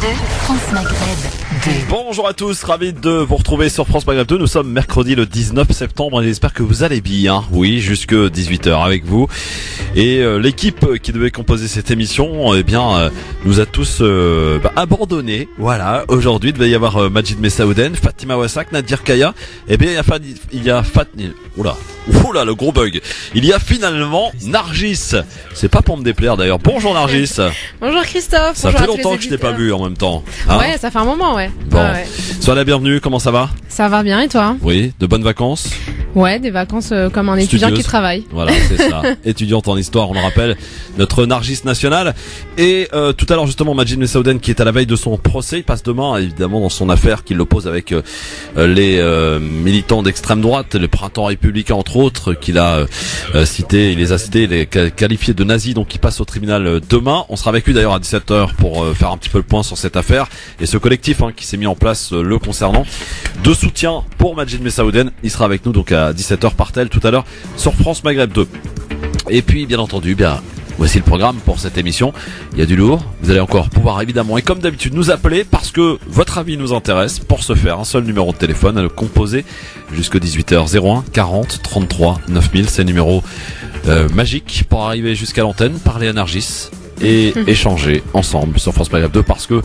France Maghreb 2. Bonjour à tous, ravi de vous retrouver sur France Maghreb 2. Nous sommes mercredi le 19 septembre et j'espère que vous allez bien. Oui, jusque 18h avec vous. Et l'équipe qui devait composer cette émission, nous a tous abandonnés. Voilà, aujourd'hui il devait y avoir Majid Messaouden, Fatima Wassak, Nadir Kaya. Il y a Oula, le gros bug. Il y a finalement Nargis. C'est pas pour me déplaire d'ailleurs. Bonjour Nargis. Bonjour Christophe. Ça bonjour fait longtemps que je t'ai pas vu en même temps. Hein, ouais, ça fait un moment, ouais. Bon. Ouais. Sois la bienvenue, comment ça va? Ça va bien et toi? Oui, de bonnes vacances? Ouais, des vacances comme un étudiant Studieuse. qui travaille. Voilà, c'est ça. Étudiante en histoire, on le rappelle, notre Nargis national. Et tout à l'heure justement, Majid Messaouden qui est à la veille de son procès, il passe demain évidemment dans son affaire qui l'oppose avec les militants d'extrême droite, le Printemps républicain entre autres, qu'il a cité, il les a cités, il est qualifié de nazis, donc il passe au tribunal demain. On sera avec lui d'ailleurs à 17h pour faire un petit peu le point sur cette affaire et ce collectif qui s'est mis en place le concernant de soutien pour Majid Messaouden. Il sera avec nous donc à 17h par tel tout à l'heure sur France Maghreb 2. Et puis bien entendu, voici le programme pour cette émission. Il y a du lourd. Vous allez encore pouvoir évidemment et comme d'habitude nous appeler parce que votre avis nous intéresse. Pour ce faire, un seul numéro de téléphone à le composer jusqu'à 18h 01 40 33 9000. C'est le numéro magique pour arriver jusqu'à l'antenne, parler à Nargis et échanger ensemble sur France Maghreb 2 parce que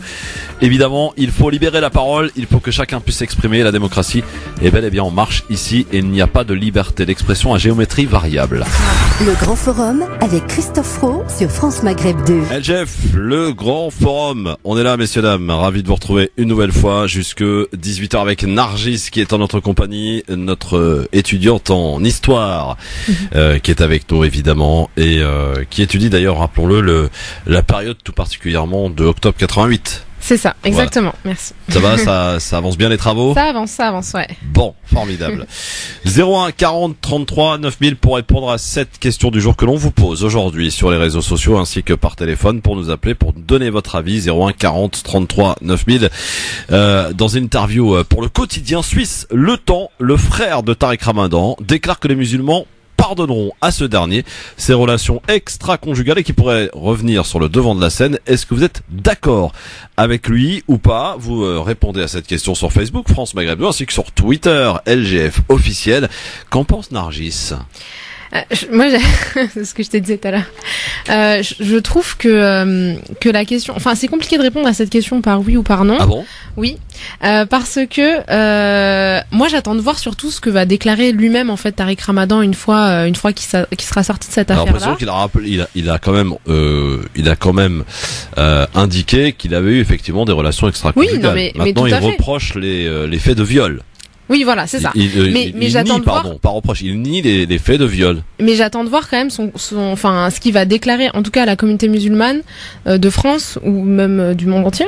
évidemment il faut libérer la parole, il faut que chacun puisse s'exprimer. La démocratie est bel et bien en marche ici et il n'y a pas de liberté d'expression à géométrie variable. Le Grand Forum avec Christophe Roux sur France Maghreb 2. LGF, le Grand Forum. On est là messieurs dames, ravi de vous retrouver une nouvelle fois jusque 18h avec Nargis qui est en notre compagnie, notre étudiante en histoire qui est avec nous évidemment et qui étudie d'ailleurs, rappelons-le, la période tout particulièrement de octobre 88. C'est ça, exactement. Voilà. Merci. Ça va, ça avance bien les travaux? Ça avance, ouais. Bon, formidable. 01 40 33 9000 pour répondre à cette question du jour que l'on vous pose aujourd'hui sur les réseaux sociaux ainsi que par téléphone pour nous appeler, pour donner votre avis. 01 40 33 9000. Dans une interview pour le quotidien suisse Le Temps, le frère de Tariq Ramadan déclare que les musulmans pardonneront à ce dernier ses relations extra-conjugales et qui pourraient revenir sur le devant de la scène. Est-ce que vous êtes d'accord avec lui ou pas? Vous répondez à cette question sur Facebook, France Maghreb 2, ainsi que sur Twitter, LGF officiel. Qu'en pense Nargis? Moi, c'est ce que je t'ai dit tout à l'heure. Je trouve que la question, enfin, c'est compliqué de répondre à cette question par oui ou par non. Ah bon? Oui, parce que moi, j'attends de voir surtout ce que va déclarer lui-même en fait Tariq Ramadan une fois qu'il sera sorti de cette affaire-là. J'ai l'impression qu'il a quand même indiqué qu'il avait eu effectivement des relations extra-conjugales. Oui, non, mais maintenant, tout il à fait. reproche les faits de viol. Oui, voilà, c'est ça. Mais j'attends de voir. Pas reproche. Il nie les faits de viol. Mais j'attends de voir quand même ce qu'il va déclarer, en tout cas à la communauté musulmane de France ou même du monde entier,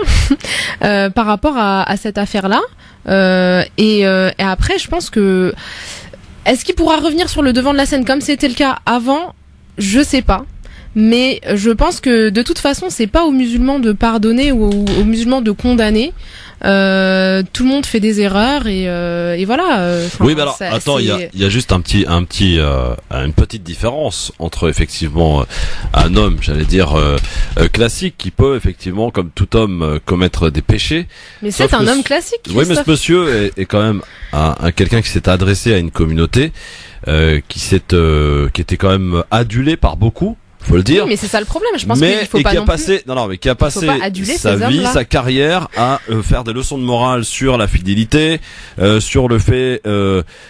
par rapport à cette affaire-là. Et après, je pense que est-ce qu'il pourra revenir sur le devant de la scène comme c'était le cas avant? Je sais pas. Mais je pense que de toute façon, c'est pas aux musulmans de pardonner ou aux musulmans de condamner. Tout le monde fait des erreurs et voilà. Oui, mais alors attends, il y a juste une petite différence entre effectivement un homme, j'allais dire classique, qui peut effectivement, comme tout homme, commettre des péchés. Mais c'est un homme classique. Oui, mais ce monsieur est quand même quelqu'un qui s'est adressé à une communauté qui était quand même adulée par beaucoup. Faut le dire. Oui, mais c'est ça le problème. Je pense qu'il faut pas qui a passé sa vie, sa carrière à faire des leçons de morale sur la fidélité, sur le fait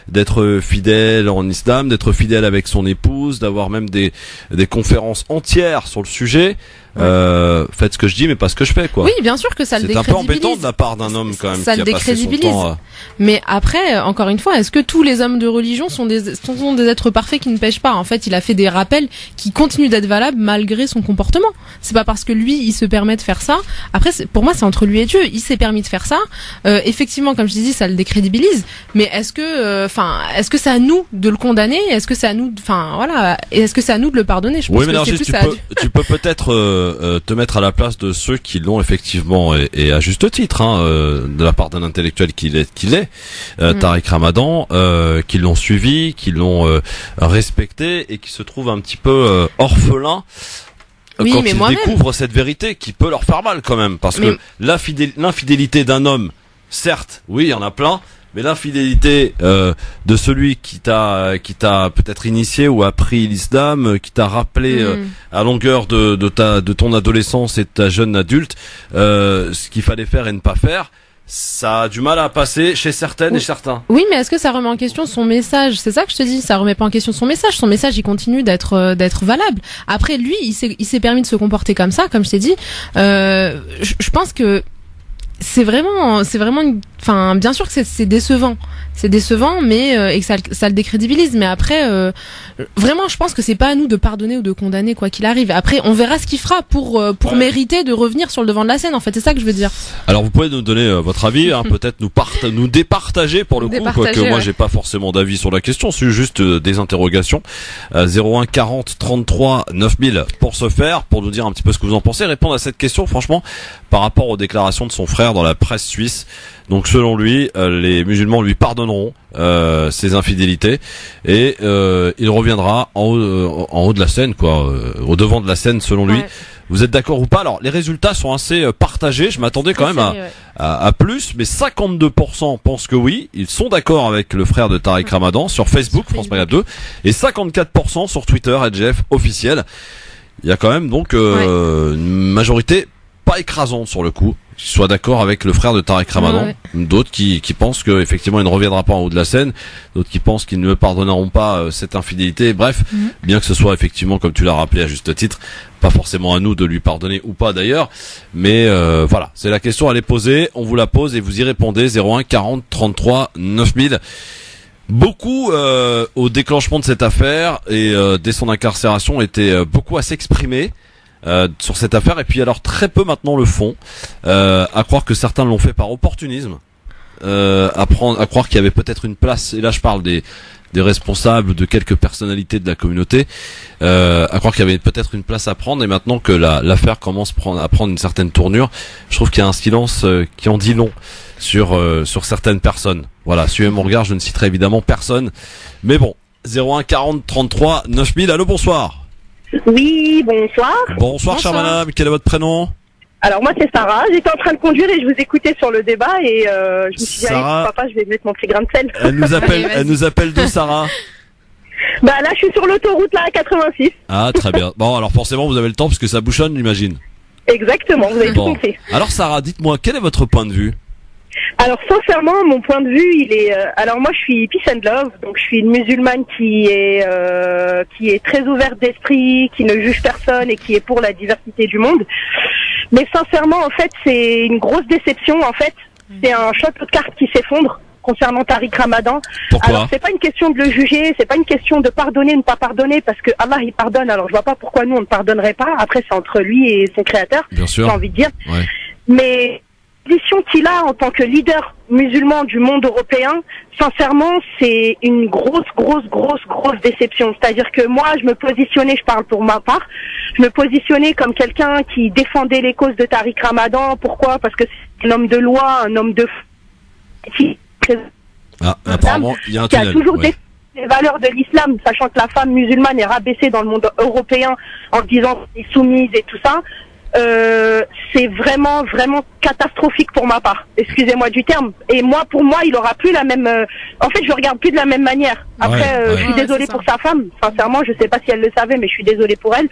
d'être fidèle en islam, d'être fidèle avec son épouse, d'avoir même des conférences entières sur le sujet. Faites ce que je dis mais pas ce que je fais, quoi. Oui, bien sûr que ça le décrédibilise. C'est un peu embêtant de la part d'un homme quand même ça qui a passé son temps. Mais après, encore une fois, est-ce que tous les hommes de religion sont des êtres parfaits qui ne pêchent pas? En fait, il a fait des rappels qui continuent d'être valables malgré son comportement. C'est pas parce que lui, il se permet de faire ça. Après, pour moi, c'est entre lui et Dieu. Il s'est permis de faire ça. Effectivement, comme je dis, ça le décrédibilise. Mais est-ce que c'est à nous de le condamner? Est-ce que c'est à nous, est-ce que c'est à nous de le pardonner? Je pense que c'est plus tu peux peut-être te mettre à la place de ceux qui l'ont effectivement et à juste titre de la part d'un intellectuel qu'il est Tariq Ramadan, qui l'ont suivi, qui l'ont respecté et qui se trouve un petit peu orphelin Oui, quand mais ils moi-même. découvrent cette vérité qui peut leur faire mal quand même, parce que l'infidélité d'un homme, certes, oui, il y en a plein, mais l'infidélité de celui qui t'a peut-être initié ou appris l'islam, qui t'a rappelé à longueur de ton adolescence et de ta jeune adulte ce qu'il fallait faire et ne pas faire, ça a du mal à passer chez certaines et certains. Oui, mais est-ce que ça remet en question son message? C'est ça que je te dis, ça remet pas en question son message. Son message, il continue d'être valable. Après, lui, il s'est permis de se comporter comme ça, comme je t'ai dit. Je pense que c'est vraiment enfin, bien sûr que c'est décevant. C'est décevant, mais et que ça le décrédibilise. Mais après, vraiment, je pense que c'est pas à nous de pardonner ou de condamner quoi qu'il arrive. Après, on verra ce qu'il fera pour mériter de revenir sur le devant de la scène. En fait, c'est ça que je veux dire. Alors, vous pouvez nous donner votre avis, hein, peut-être nous départager pour le coup, quoique moi j'ai pas forcément d'avis sur la question, c'est juste des interrogations. 01 40 33 9000 pour ce faire, pour nous dire un petit peu ce que vous en pensez, répondre à cette question, franchement, par rapport aux déclarations de son frère dans la presse suisse. Donc selon lui, les musulmans lui pardonneront ses infidélités et il reviendra en haut de la scène, quoi, au devant de la scène selon lui. Vous êtes d'accord ou pas? Alors les résultats sont assez partagés. Je m'attendais quand même à plus, mais 52% pensent que oui, ils sont d'accord avec le frère de Tariq Ramadan sur Facebook, France Maghreb 2, et 54% sur Twitter, @GF officiel. Il y a quand même donc une majorité pas écrasante sur le coup, qui soit d'accord avec le frère de Tariq Ramadan. D'autres qui pensent que effectivement il ne reviendra pas en haut de la scène, d'autres qui pensent qu'ils ne pardonneront pas cette infidélité. Bref, bien que ce soit effectivement, comme tu l'as rappelé à juste titre, pas forcément à nous de lui pardonner ou pas d'ailleurs, mais voilà, c'est la question, elle est posée, on vous la pose et vous y répondez. 01 40 33 9000. Beaucoup au déclenchement de cette affaire et dès son incarcération étaient beaucoup à s'exprimer sur cette affaire, et puis alors très peu maintenant le font, à croire que certains l'ont fait par opportunisme, à croire qu'il y avait peut-être une place, et là je parle des responsables, de quelques personnalités de la communauté, à croire qu'il y avait peut-être une place à prendre, et maintenant que l'affaire commence à prendre une certaine tournure, je trouve qu'il y a un silence qui en dit long sur certaines personnes. Voilà, suivez mon regard, je ne citerai évidemment personne, mais bon, 01 40 33 9000, allô, bonsoir. Oui, bonsoir. Bonsoir, chère madame, quel est votre prénom? Alors moi c'est Sarah, j'étais en train de conduire et je vous écoutais sur le débat et je me suis dit, Sarah, papa, je vais mettre mon petit grain de sel. Elle nous appelle d'où, Sarah? Bah là je suis sur l'autoroute là à 86. Ah, très bien. Bon, alors forcément vous avez le temps parce que ça bouchonne, j'imagine. Exactement, vous avez tout compris. Alors Sarah, dites-moi, quel est votre point de vue? Alors sincèrement, mon point de vue, il est. Alors moi, je suis peace and love, donc je suis une musulmane qui est très ouverte d'esprit, qui ne juge personne et qui est pour la diversité du monde. Mais sincèrement, en fait, c'est une grosse déception. En fait, c'est un château de cartes qui s'effondre concernant Tariq Ramadan. Pourquoi? Alors c'est pas une question de le juger, c'est pas une question de pardonner ou ne pas pardonner, parce que Allah il pardonne. Alors je vois pas pourquoi nous on ne pardonnerait pas. Après c'est entre lui et son créateur. Bien sûr. J'ai envie de dire. Ouais. Mais position qu'il a en tant que leader musulman du monde européen, sincèrement, c'est une grosse déception. C'est-à-dire que moi, je me positionnais, je parle pour ma part, je me positionnais comme quelqu'un qui défendait les causes de Tariq Ramadan. Pourquoi? Parce que c'est un homme de loi, un homme de apparemment, il y a un tunnel. Qui a toujours défendu les valeurs de l'islam, sachant que la femme musulmane est rabaissée dans le monde européen en disant qu'elle est soumise et tout ça. C'est vraiment catastrophique pour ma part. Excusez-moi du terme. Et moi, pour moi, il aura plus la même. En fait, je le regarde plus de la même manière. Après, je suis désolée pour sa femme. Sincèrement, je sais pas si elle le savait, mais je suis désolée pour elle.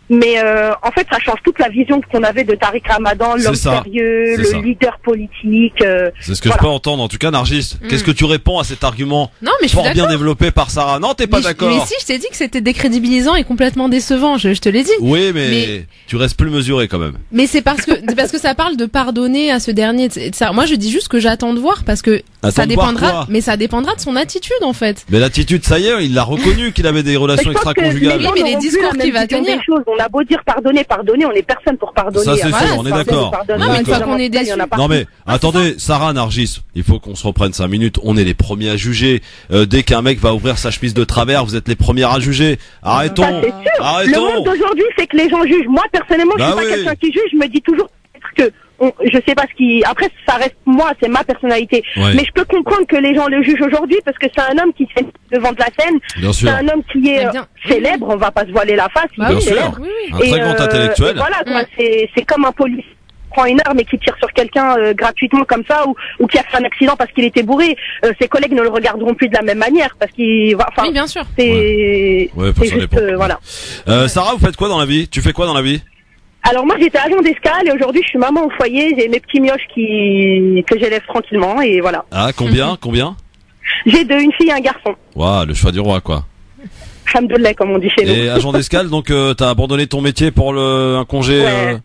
Mais en fait, ça change toute la vision qu'on avait de Tariq Ramadan, l'homme sérieux, le leader politique. C'est ce que je peux entendre. En tout cas, Nargis, qu'est-ce que tu réponds à cet argument non, mais fort bien développé par Sarah? Non, t'es pas d'accord. Mais si, je t'ai dit que c'était décrédibilisant et complètement décevant. Je te l'ai dit. Oui, mais tu restes plus mesuré quand même. Mais c'est parce que ça parle de pardonner à ce dernier. Moi, je dis juste que j'attends de voir parce que ça dépendra. Mais ça dépendra de son attitude en fait. Mais l'attitude, ça y est, il l'a reconnu qu'il avait des relations extra-conjugales. Mais les discours qu'il va tenir. On a beau dire pardonner, on est personne pour pardonner. Ça c'est sûr, on est d'accord. Non, mais une fois qu'on est déçu. Non mais attendez, Sarah, Nargis, il faut qu'on se reprenne 5 minutes. On est les premiers à juger. Dès qu'un mec va ouvrir sa chemise de travers, vous êtes les premiers à juger. Arrêtons. Le monde d'aujourd'hui, c'est que les gens jugent. Moi, personnellement, je suis pas quelqu'un qui juge. Je me dis toujours que je sais pas ce qui, après, ça reste moi, c'est ma personnalité. Ouais. Mais je peux comprendre que les gens le jugent aujourd'hui parce que c'est un homme qui fait devant de la scène. Bien sûr. C'est un homme qui est Eh bien, célèbre, on va pas se voiler la face. Bah il est Bien sûr. célèbre. Oui, oui. Un très grand intellectuel. et voilà, quoi, c'est comme un policier qui prend une arme et qui tire sur quelqu'un gratuitement comme ça, ou qui a fait un accident parce qu'il était bourré. Ses collègues ne le regarderont plus de la même manière parce qu'il va, enfin, Oui, bien sûr. c'est, Ouais, c'est ça juste, dépend. voilà. Sarah, vous faites quoi dans la vie? Tu fais quoi dans la vie? Alors moi j'étais agent d'escale et aujourd'hui je suis maman au foyer, j'ai mes petits mioches que j'élève tranquillement et voilà. Ah, combien? J'ai une fille et un garçon. Waouh, le choix du roi, quoi. Alhamdoulilah comme on dit chez nous. Et agent d'escale, donc t'as abandonné ton métier pour un congé. Ouais.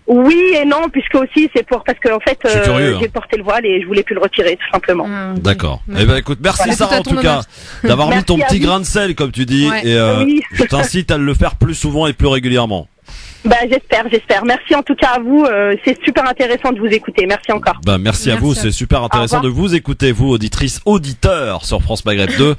Oui et non, puisque aussi c'est parce que en fait Je suis curieux, j'ai porté le voile et je voulais plus le retirer tout simplement. Ah, ok. D'accord. Eh ben écoute, merci Voilà. Sarah en Tout à tout ton cas honneur. d'avoir mis Merci ton à petit vous. grain de sel comme tu dis Ouais. et Oui. je t'incite à le faire plus souvent et plus régulièrement. Bah j'espère. Merci en tout cas à vous, c'est super intéressant de vous écouter. Merci encore. Bah merci à Merci vous, à c'est vous. super intéressant Au de revoir. vous écouter, vous auditrices, auditeurs sur France Maghreb 2.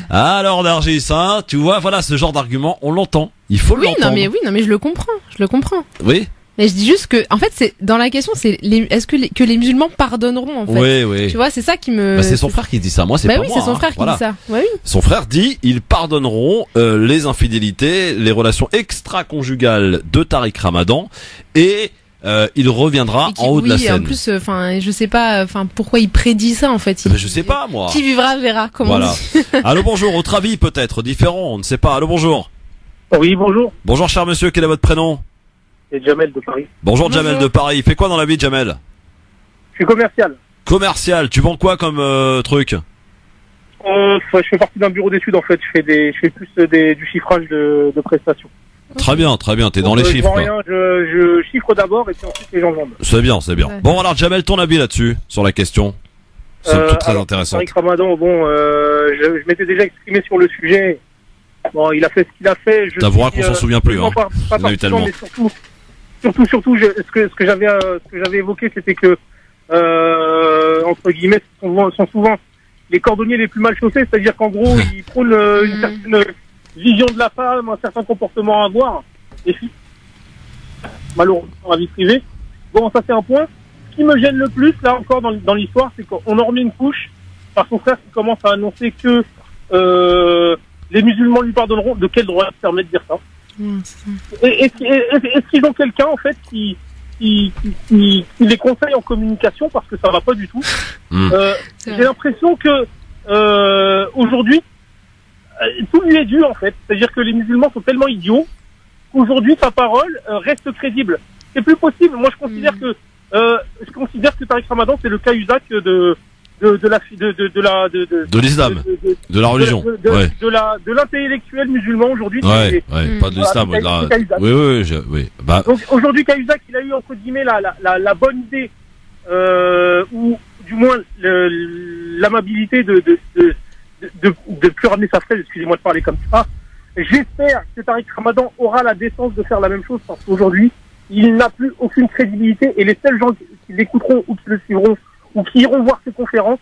Alors Nargis, hein, tu vois, voilà ce genre d'argument, on l'entend. Il faut Oui, l'entendre. non mais je le comprends. Oui. Mais je dis juste que, en fait, c'est dans la question, c'est est-ce que les musulmans pardonneront en fait. Oui. Tu vois, c'est ça qui me. Bah, c'est son frère qui dit ça, moi c'est Bah pas oui, moi. c'est son hein. frère qui Voilà. dit ça. Ouais, oui. Son frère dit ils pardonneront les infidélités, les relations extra-conjugales de Tariq Ramadan et il reviendra Et qui- en haut de la oui, scène. en plus, enfin, je sais pas, enfin, pourquoi il prédit ça en fait. Ben, je sais pas moi. Qui vivra verra. Comme on Voilà. dit. Allô bonjour, autre avis peut-être différent, on ne sait pas. Allô bonjour. Oui, bonjour, Bonjour cher monsieur, quel est votre prénom? c'est Jamel de Paris. Bonjour Bonjour. Jamel de Paris. Il fait quoi dans la vie Jamel? Je suis commercial. Commercial, tu vends quoi comme truc? Je fais partie d'un bureau d'études en fait. Je fais plus du chiffrage de prestations. Très bien, t'es dans Donc, les je chiffres. vends quoi. rien, je chiffre d'abord et puis ensuite les gens vendent. C'est bien. Ouais. Bon alors Jamel, ton avis là-dessus, sur la question? C'est tout très Alors, intéressant. Tariq Ramadan, bon, je m'étais déjà exprimé sur le sujet. Bon, il a fait ce qu'il a fait. T'avoueras qu'on s'en souvient plus, hein. Pas Il y en a eu partisan, tellement. mais surtout, ce que j'avais évoqué, c'était que entre guillemets, sont souvent les cordonniers les plus mal chaussés, c'est-à-dire qu'en gros, ils prônent une certaine vision de la femme, un certain comportement à avoir, et puis, malheureusement, dans la vie privée. Bon, ça c'est un point. Ce qui me gêne le plus, là encore, dans l'histoire, c'est qu'on en remet une couche par son frère qui commence à annoncer que les musulmans lui pardonneront. De quel droit il se permet de dire ça? Est-ce qu'ils ont quelqu'un, en fait, qui les conseille en communication, parce que ça va pas du tout. J'ai l'impression que aujourd'hui tout lui est dû en fait, c'est-à-dire que les musulmans sont tellement idiots qu'aujourd'hui sa parole reste crédible. C'est plus possible. Moi je considère que Tariq Ramadan c'est le Cahuzac de l'islam, de la religion. Ouais. de l'intellectuel musulman aujourd'hui. Ouais, pas de l'islam, Voilà, de la... Cahuzac. Oui. Bah, Donc aujourd'hui, Cahuzac, il a eu entre guillemets la bonne idée, ou du moins l'amabilité de plus ramener sa fraise. Excusez-moi de parler comme ça. J'espère que Tariq Ramadan aura la décence de faire la même chose, parce qu'aujourd'hui, il n'a plus aucune crédibilité et les seuls gens qui l'écouteront ou qui le suivront ou qui iront voir ses conférences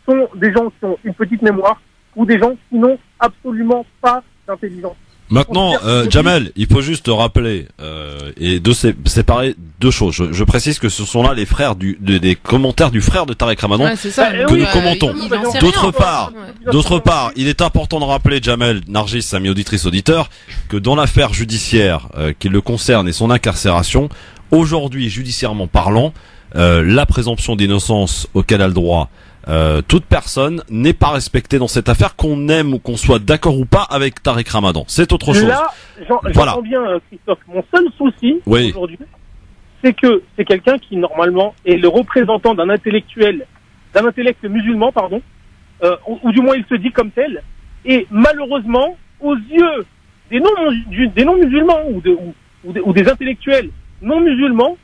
sont des gens qui ont une petite mémoire ou des gens qui n'ont absolument pas d'intelligence. maintenant, Jamel, il faut juste rappeler et séparer deux choses. Je précise que ce sont là les frères des commentaires du frère de Tariq Ramadan. Ouais, c'est ça. que nous commentons. il en sait D'autre rien. part, Ouais. D'autre part, il est important de rappeler, Jamel, Nargis, amis auditrices, auditeurs, que dans l'affaire judiciaire qui le concerne et son incarcération, aujourd'hui, judiciairement parlant, la présomption d'innocence auquel a le droit toute personne n'est pas respectée dans cette affaire, qu'on aime ou qu'on soit d'accord ou pas avec Tariq Ramadan. C'est autre chose. Là, Voilà. j'entends bien, Christophe. Mon seul souci Oui. aujourd'hui, c'est que c'est quelqu'un qui normalement est le représentant d'un intellect musulman, pardon, ou du moins il se dit comme tel. Et malheureusement, aux yeux des non musulmans ou des intellectuels non musulmans,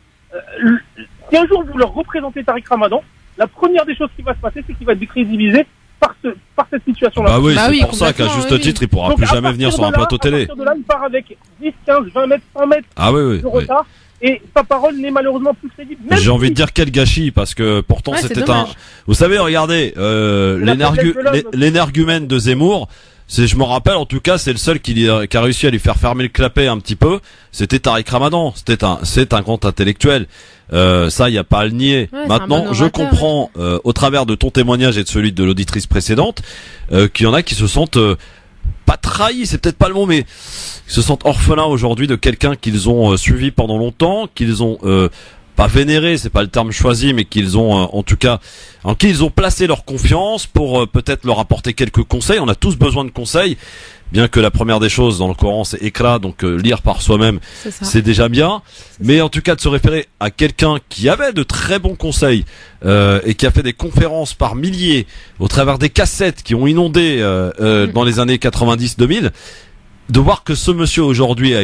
si un jour vous leur représentez Tariq Ramadan, la première des choses qui va se passer, c'est qu'il va être décrédibilisé par cette situation-là. Bah oui, Bah c'est oui, pour ça qu'à complètement, juste oui. titre, il pourra Donc, plus à jamais venir partir sur un de là, plateau télé. À partir de là, il part avec 10, 15, 20 mètres, 100 mètres Ah oui. de retard, et sa parole n'est malheureusement plus crédible. Même J'ai envie si- de dire quel gâchis, parce que pourtant Ouais, c'est c'était dommage. Vous savez, regardez, la faiblesse de l'homme. l'énergumène de Zemmour, je me rappelle en tout cas, c'est le seul qui a réussi à lui faire fermer le clapet un petit peu. C'était Tariq Ramadan. C'est un grand intellectuel. Ça, il y a pas à le nier. Ouais, Maintenant, je comprends au travers de ton témoignage et de celui de l'auditrice précédente qu'il y en a qui se sentent pas trahis, c'est peut-être pas le mot, mais ils se sentent orphelins aujourd'hui de quelqu'un qu'ils ont suivi pendant longtemps, qu'ils ont pas vénéré, c'est pas le terme choisi, mais qu'ils ont en tout cas en qui ils ont placé leur confiance pour peut-être leur apporter quelques conseils. On a tous besoin de conseils, bien que la première des choses dans le Coran c'est Iqra, donc lire par soi-même, c'est déjà bien. Mais en tout cas de se référer à quelqu'un qui avait de très bons conseils et qui a fait des conférences par milliers au travers des cassettes qui ont inondé dans les années 90-2000, de voir que ce monsieur aujourd'hui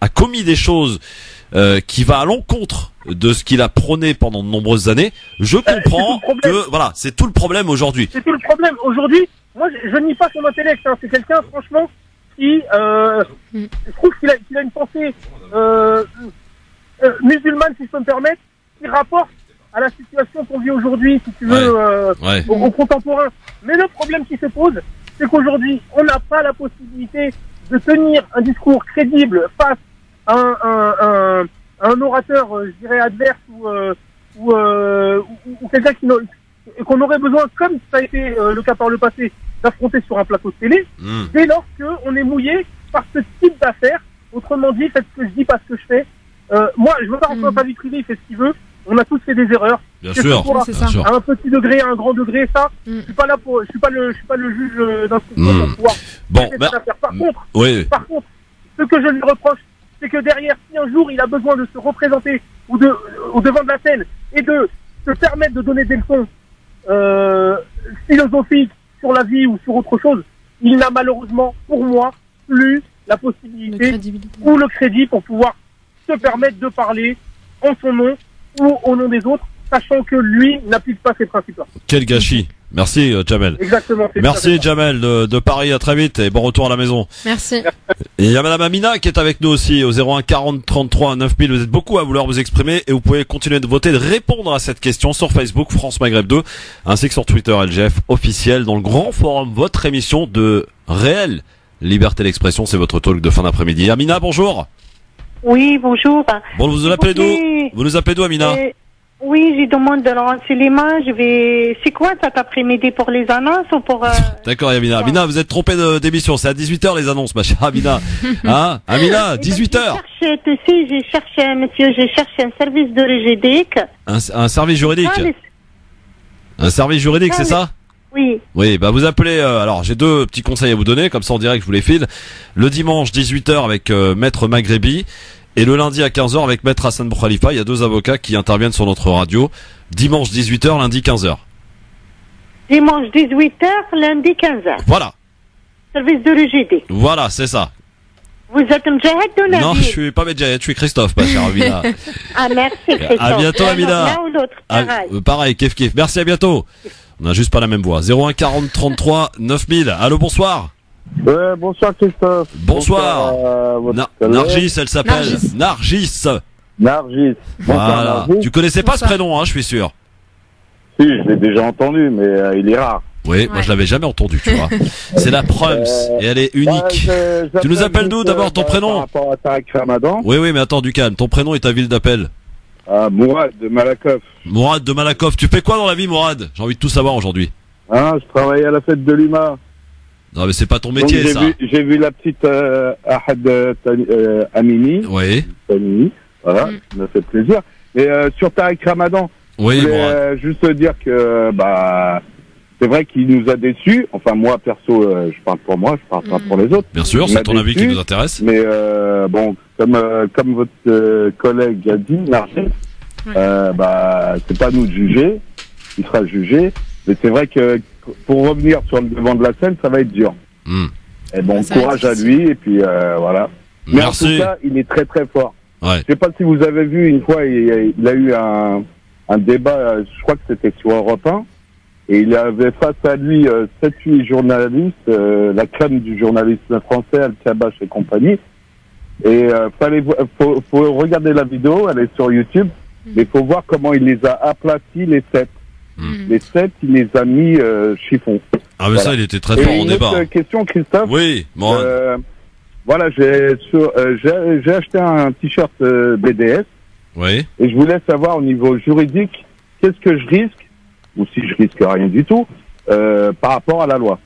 a commis des choses qui va à l'encontre de ce qu'il a prôné pendant de nombreuses années, je comprends que voilà, c'est tout le problème aujourd'hui. C'est tout le problème aujourd'hui. Moi, je nie pas son intellect. Hein. C'est quelqu'un, franchement, qui, je trouve qu'il a une pensée musulmane, si je peux me permettre, qui rapporte à la situation qu'on vit aujourd'hui, si tu veux, au contemporain. Mais le problème qui se pose, c'est qu'aujourd'hui, on n'a pas la possibilité de tenir un discours crédible face à un orateur, je dirais, adverse ou quelqu'un qu'on aurait besoin, comme ça a été le cas par le passé, d'affronter sur un plateau de télé, dès lors qu'on est mouillé par ce type d'affaires. Autrement dit, faites ce que je dis, pas ce que je fais. Moi, je veux pas rentrer dans sa vie privée, il fait ce qu'il veut. On a tous fait des erreurs. Bien sûr, bien sûr. À un petit degré, à un grand degré, ça. Je suis pas là pour, je suis pas le juge d'instruction pour pouvoir. Bon, par contre, ce que je lui reproche, c'est que derrière, si un jour il a besoin de se représenter au devant de la scène et de se permettre de donner des leçons philosophiques sur la vie ou sur autre chose, il n'a malheureusement, pour moi, plus la possibilité ou le crédit pour pouvoir se permettre de parler en son nom ou au nom des autres, sachant que lui n'applique pas ces principes-là. Quel gâchis. Merci Jamel. Exactement. Merci Jamel de Paris, à très vite et bon retour à la maison. Merci. Et il y a Madame Amina qui est avec nous aussi au 01 40 33 9000. Vous êtes beaucoup à vouloir vous exprimer et vous pouvez continuer de voter, de répondre à cette question sur Facebook France Maghreb 2 ainsi que sur Twitter LGF officiel dans le grand forum, votre émission de réelle liberté d'expression. C'est votre talk de fin d'après-midi. Amina, bonjour. Oui, bonjour. Bon, vous nous appelez d'où? Vous nous appelez d'où, Amina? Oui, je demande de renseignement. C'est quoi cet après-midi pour les annonces ou pour... D'accord, Amina. Amina, vous êtes trompé d'émission. C'est à 18h les annonces, ma chère Amina. Hein? Amina, 18h. J'ai cherché un service de juridique. Un service juridique? Un service juridique, c'est ça? Oui. Oui, bah vous appelez, alors j'ai deux petits conseils à vous donner, comme ça on dirait que je vous les file. Le dimanche 18h avec Maître Maghrebi. Et le lundi à 15h avec Maître Hassan Boukhalifa, il y a deux avocats qui interviennent sur notre radio. Dimanche 18h, lundi 15h. Dimanche 18h, lundi 15h. Voilà. Service de l'UGD. Voilà, c'est ça. Vous êtes Mjahed ou Nabil? Non, je suis pas Mjahed, je suis Christophe, ma chère Amina. Ah, merci Christophe. À bientôt, Amina. L'un ou l'autre, pareil. Pareil, kiff kiff. Merci, à bientôt. On a juste pas la même voix. 01 40 33 9000. Allô, bonsoir. Bonsoir Christophe. Bonsoir. Nargis, elle s'appelle Nargis. Nargis. Voilà. Nargis. Tu connaissais pas ce prénom, hein, je suis sûr. Si, je l'ai déjà entendu, mais il est rare. Oui, moi je l'avais jamais entendu, tu vois. C'est la Prums et elle est unique. Tu nous appelles d'où d'abord, ton prénom? Par rapport à Tariq Ramadan. Oui, mais attends, du calme. Ton prénom et ta ville d'appel? Mourad de Malakoff. Mourad de Malakoff. Tu fais quoi dans la vie, Mourad? J'ai envie de tout savoir aujourd'hui. Je travaille à la fête de l'UMA. Non, mais c'est pas ton métier. Donc, ça. J'ai vu la petite Ahad Amini. Oui. Voilà, ça m'a fait plaisir. Et sur Tariq Ramadan, oui, je voulais juste dire que c'est vrai qu'il nous a déçus. Enfin, moi, perso, je parle pour moi, je parle pas pour les autres. Bien sûr, c'est ton avis qui nous intéresse. Mais bon, comme votre collègue a dit, Nargis, c'est pas nous de juger. Il sera jugé. Mais c'est vrai que pour revenir sur le devant de la scène, ça va être dur. Et bon, courage à lui, et puis voilà. Mais merci. En tout cas, il est très très fort. Ouais. Je sais pas si vous avez vu, une fois, il a eu un débat, je crois que c'était sur Europe 1, et il avait face à lui 7-8 journalistes, la crème du journalisme français, Al-Kabash et compagnie. Et faut regarder la vidéo, elle est sur YouTube, mais il faut voir comment il les a aplatis, les 7. Les 7, il les a mis chiffon. Ah, mais Voilà. ça, il était très Et fort en une débat. autre question, Christophe. Oui, Morad. Voilà, j'ai acheté un t-shirt BDS Oui. et je voulais savoir au niveau juridique, qu'est-ce que je risque, ou si je risque rien du tout, par rapport à la loi.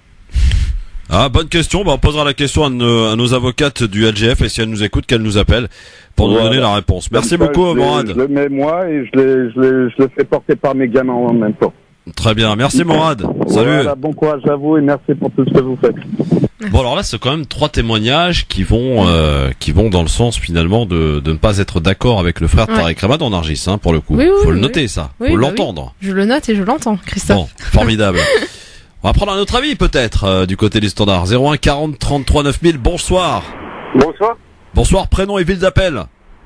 Ah, bonne question. Bah, on posera la question à nos avocates du LGF et si elles nous écoutent, qu'elles nous appellent pour nous donner la réponse. Merci Comme ça, beaucoup, je Morad. le mets moi et je le fais porter par mes gamins en même temps. Très bien. Merci, Morad. Salut. Voilà, bon courage à vous et merci pour tout ce que vous faites. Bon, alors là, c'est quand même 3 témoignages qui vont dans le sens finalement de ne pas être d'accord avec le frère de Tariq Ramadan, Nargis, hein, pour le coup. Oui, oui, Faut le oui. noter, ça. Oui, Faut bah l'entendre. Je le note et je l'entends, Christophe. Bon, formidable. On va prendre un autre avis peut-être du côté du standard. 01 40 33 9000. Bonsoir. Bonsoir. Bonsoir, prénom et ville d'appel.